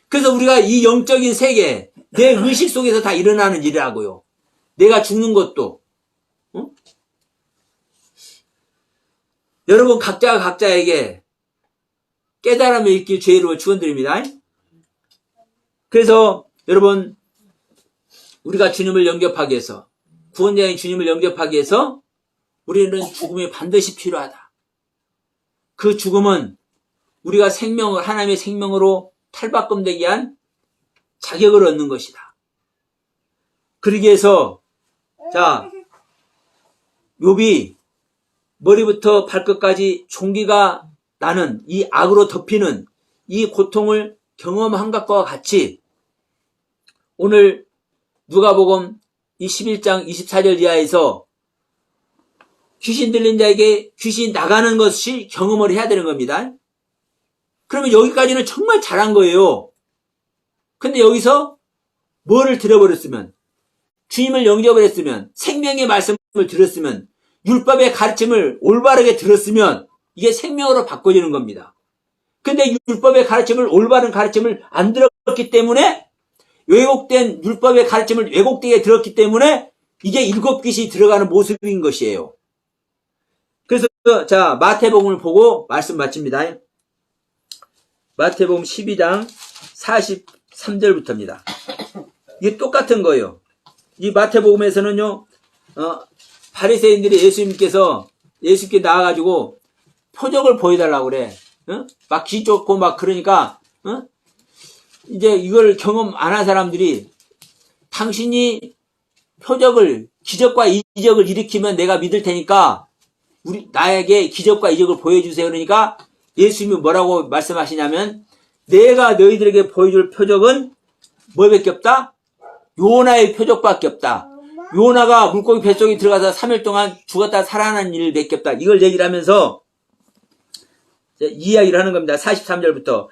그래서 우리가 이 영적인 세계, 내 의식 속에서 다 일어나는 일이라고요. 내가 죽는 것도. 응? 여러분 각자가 각자에게 깨달음을 있길 죄로 축원드립니다. 그래서 여러분 우리가 주님을 영접하기 위해서, 구원자인 주님을 영접하기 위해서 우리는 죽음이 반드시 필요하다. 그 죽음은 우리가 생명을, 하나님의 생명으로 탈바꿈되기 위한 자격을 얻는 것이다. 그러기 위해서 자, 욥이 머리부터 발끝까지 종기가 나는 이 악으로 덮이는 이 고통을 경험한 것과 같이 오늘 누가복음 21장 24절 이하에서 귀신 들린 자에게 귀신 나가는 것이 경험을 해야 되는 겁니다. 그러면 여기까지는 정말 잘한 거예요. 근데 여기서 뭐를 들어버렸으면, 주님을 영접을 했으면, 생명의 말씀을 들었으면, 율법의 가르침을 올바르게 들었으면 이게 생명으로 바꿔지는 겁니다. 근데 율법의 가르침을, 올바른 가르침을 안 들었기 때문에, 왜곡된 율법의 가르침을 왜곡되게 들었기 때문에 이게 일곱 귀신이 들어가는 모습인 것이에요. 그래서 자, 마태복음을 보고 말씀 마칩니다. 마태복음 12장 43절부터입니다. 이게 똑같은 거예요. 이 마태복음에서는요, 바리새인들이 예수님께 나와가지고 표적을 보여달라고 그래. 막 귀 쫓고 막 그러니까, 이제 이걸 경험 안 한 사람들이 당신이 표적을, 기적과 이적을 일으키면 내가 믿을 테니까 나에게 기적과 이적을 보여주세요. 그러니까 예수님이 뭐라고 말씀하시냐면, 내가 너희들에게 보여줄 표적은 뭐밖에 없다? 요나의 표적밖에 없다. 요나가 물고기 뱃속에 들어가서 3일 동안 죽었다 살아난 일밖에 없다. 이걸 얘기를 하면서 이야기를 하는 겁니다. 43절부터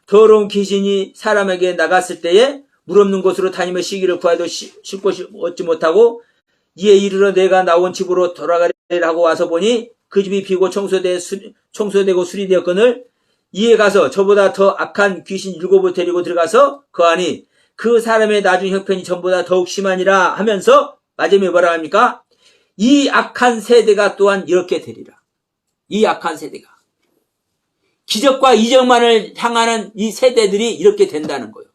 더러운 귀신이 사람에게 나갔을 때에 물 없는 곳으로 다니며 쉬기를 구하여도 쉴 곳이 얻지 못하고 이에 이르러 내가 나온 집으로 돌아가리라고 와서 보니 그 집이 비고 청소되고 수리되었거늘 이에 가서 저보다 더 악한 귀신 7을 데리고 들어가서 거하니 그 사람의 나중 형편이 전보다 더욱 심하니라 하면서 마지막에 뭐라 합니까? 이 악한 세대가 또한 이렇게 되리라. 이 악한 세대가. 기적과 이적만을 향하는 이 세대들이 이렇게 된다는 거예요.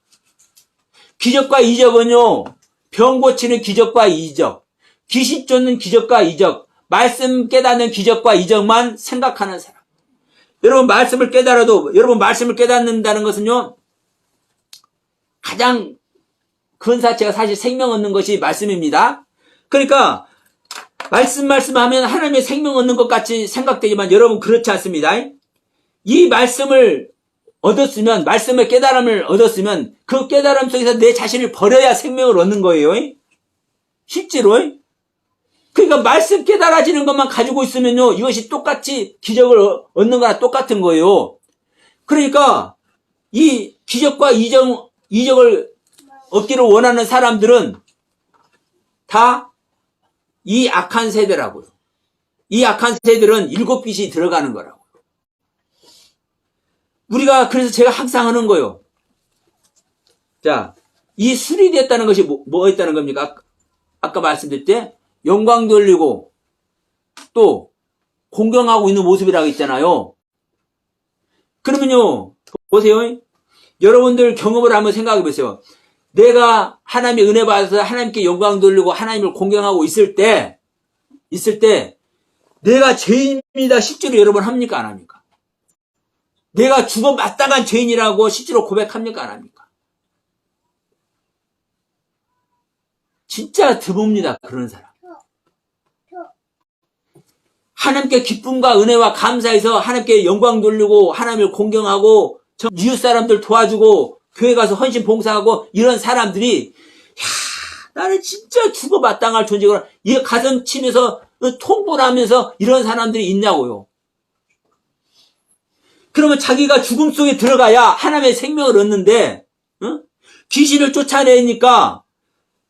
기적과 이적은요, 병 고치는 기적과 이적, 귀신 쫓는 기적과 이적, 말씀 깨닫는 기적과 이적만 생각하는 사람. 여러분 말씀을 깨달아도, 여러분 말씀을 깨닫는다는 것은요, 가장 근사체가 사실 생명 얻는 것이 말씀입니다. 그러니까 말씀하면 하나님의 생명 얻는 것 같이 생각되지만 여러분 그렇지 않습니다. 이 말씀을 얻었으면, 말씀의 깨달음을 얻었으면 그 깨달음 속에서 내 자신을 버려야 생명을 얻는 거예요. 실제로. 그러니까 말씀 깨달아지는 것만 가지고 있으면요, 이것이 똑같이 기적을 얻는 거나 똑같은 거예요. 그러니까 이 기적과 이적을 얻기를 원하는 사람들은 다 이 악한 세대라고요. 이 악한 세대들은 일곱 빛이 들어가는 거라고요. 우리가 그래서 제가 항상 하는 거예요. 자, 이 술이 됐다는 것이 뭐 있다는 겁니까? 아까 말씀드릴 때 영광 돌리고 또 공경하고 있는 모습이라고 했잖아요. 그러면요, 보세요. 여러분들 경험을 한번 생각해 보세요. 내가 하나님의 은혜 받아서 하나님께 영광 돌리고 하나님을 공경하고 있을 때 내가 죄인이다 실제로 여러분 합니까? 안 합니까? 내가 죽어 마땅한 죄인이라고 실제로 고백합니까? 안 합니까? 진짜 드뭅니다. 그런 사람. 하나님께 기쁨과 은혜와 감사해서 하나님께 영광 돌리고 하나님을 공경하고 이웃 사람들 도와주고 교회 가서 헌신 봉사하고 이런 사람들이 나는 진짜 죽어 마땅할 존재구나. 이 가슴 치면서 통보를 하면서 이런 사람들이 있냐고요. 그러면 자기가 죽음 속에 들어가야 하나님의 생명을 얻는데 귀신을 쫓아내니까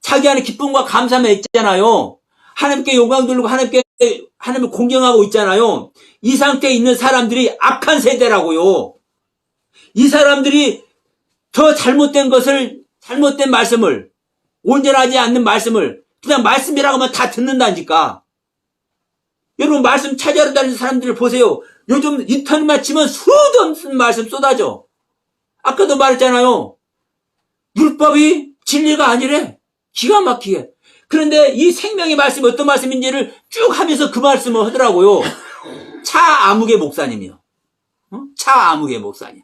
자기 안에 기쁨과 감사만 있잖아요. 하나님께 영광 돌리고 하나님을 공경하고 있잖아요. 이 상태에 있는 사람들이 악한 세대라고요. 이 사람들이 더 잘못된 말씀을, 온전하지 않는 말씀을, 그냥 말씀이라고 하면 다 듣는다니까. 여러분, 말씀 찾아러 다니는 사람들을 보세요. 요즘 인터넷만 치면 수도 없는 말씀 쏟아져. 아까도 말했잖아요. 율법이 진리가 아니래. 기가 막히게. 그런데 이 생명의 말씀이 어떤 말씀인지를 쭉 하면서 그 말씀을 하더라고요. 차아무개 목사님이요. 차아무개 목사님.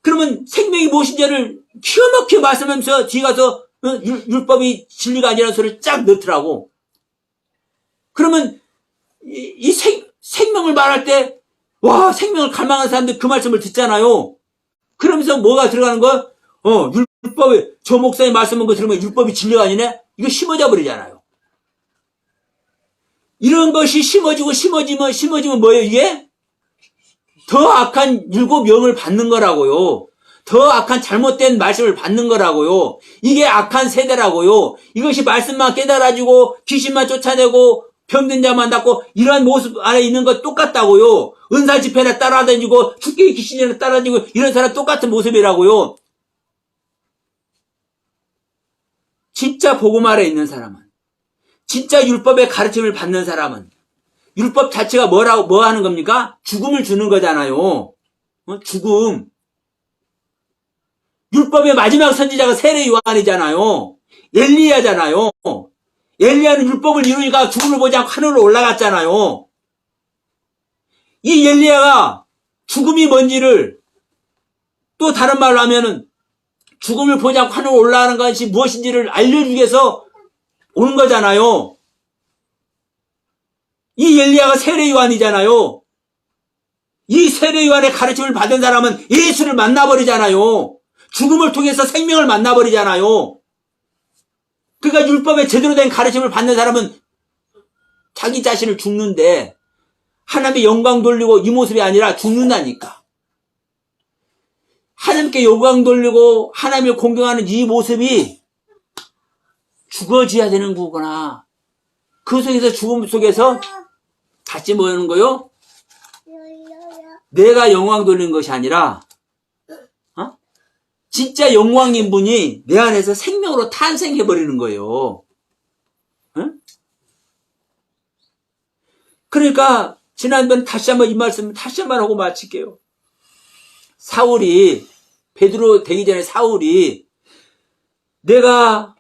그러면 생명이 무엇인지를 기가 막히게 말씀하면서 뒤에 가서 율법이 진리가 아니라는 소리를 쫙 넣더라고. 그러면 이 생명을 말할 때 와, 생명을 갈망하는 사람들 그 말씀을 듣잖아요. 그러면서 뭐가 들어가는 거야? 율법이 저 목사님 말씀한 거 들으면 율법이 진리가 아니네? 이거 심어져 버리잖아요. 이런 것이 심어지면 뭐예요, 이게? 더 악한 일곱 영을 받는 거라고요. 더 악한 잘못된 말씀을 받는 거라고요. 이게 악한 세대라고요. 이것이 말씀만 깨달아지고 귀신만 쫓아내고 병든 자만 낫고 이러한 모습 안에 있는 것 똑같다고요. 은사 집회나 따라다니고 축기 귀신이나 따라다니고 이런 사람 똑같은 모습이라고요. 진짜 복음 아래 있는 사람은, 진짜 율법의 가르침을 받는 사람은, 율법 자체가 뭐 하는 겁니까? 죽음을 주는 거잖아요. 죽음. 율법의 마지막 선지자가 세례 요한이잖아요. 엘리야잖아요. 엘리야는 율법을 이루니까 죽음을 보지 않고 하늘로 올라갔잖아요. 이 엘리야가 죽음이 뭔지를, 또 다른 말로 하면은 죽음을 보지 않고 하늘로 올라가는 것이 무엇인지를 알려주기 위해서 오는 거잖아요. 이 엘리야가 세례 요한이잖아요. 이 세례 요한의 가르침을 받은 사람은 예수를 만나버리잖아요. 죽음을 통해서 생명을 만나버리잖아요. 그러니까 율법에 제대로 된 가르침을 받는 사람은 자기 자신을 죽는데 하나님의 영광 돌리고 이 모습이 아니라 죽는다니까. 하나님께 영광 돌리고 하나님을 공경하는 이 모습이 죽어져야 되는 거구나. 그 속에서 죽음 속에서 다시 뭐 하는 거요? 내가 영광 돌리는 것이 아니라 진짜 영광인 분이 내 안에서 생명으로 탄생해버리는 거예요. 응? 그러니까 지난번 다시 한번 이 말씀 다시 한번 하고 마칠게요. 사울이, 베드로 되기 전에 사울이 내가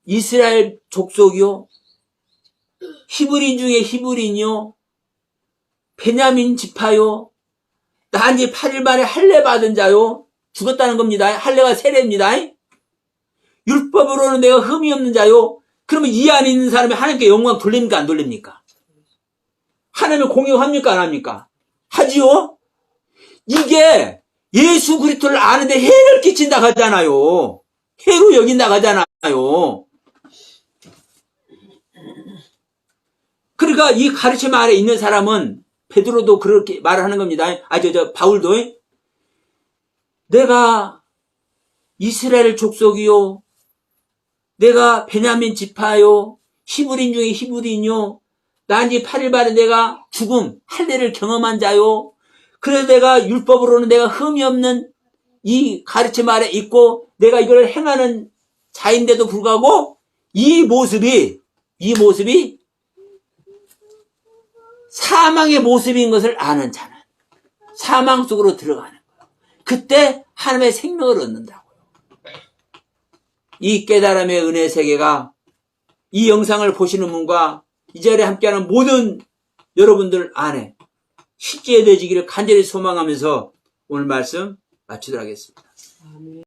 이스라엘 족속이요, 히브리인 중에 히브리인이요, 베냐민 지파요, 난지 8일 만에 할례 받은 자요, 죽었다는 겁니다. 할례가 세례입니다. 율법으로는 내가 흠이 없는 자요. 그러면 이 안에 있는 사람이 하나님께 영광 돌립니까? 안 돌립니까? 하나님을 공경합니까? 안 합니까? 하지요? 이게 예수 그리스도를 아는데 해를 끼친다 하잖아요. 해로 여긴다 하잖아요. 그러니까 이 가르침 아래 있는 사람은 베드로도 그렇게 말을 하는 겁니다. 바울도 내가 이스라엘 족속이요, 내가 베냐민 지파요, 히브리인 중에 히브리인요, 난지 8일 만에 내가 죽음, 할례를 경험한 자요. 그래서 내가 율법으로는 내가 흠이 없는 이 가르침 아래 있고 내가 이걸 행하는 자인데도 불구하고 이 모습이 사망의 모습인 것을 아는 자는 사망 속으로 들어가는 거예요. 그때 하나님의 생명을 얻는다고요. 이 깨달음의 은혜 세계가 이 영상을 보시는 분과 이 자리에 함께하는 모든 여러분들 안에 실제되어지기를 간절히 소망하면서 오늘 말씀 마치도록 하겠습니다.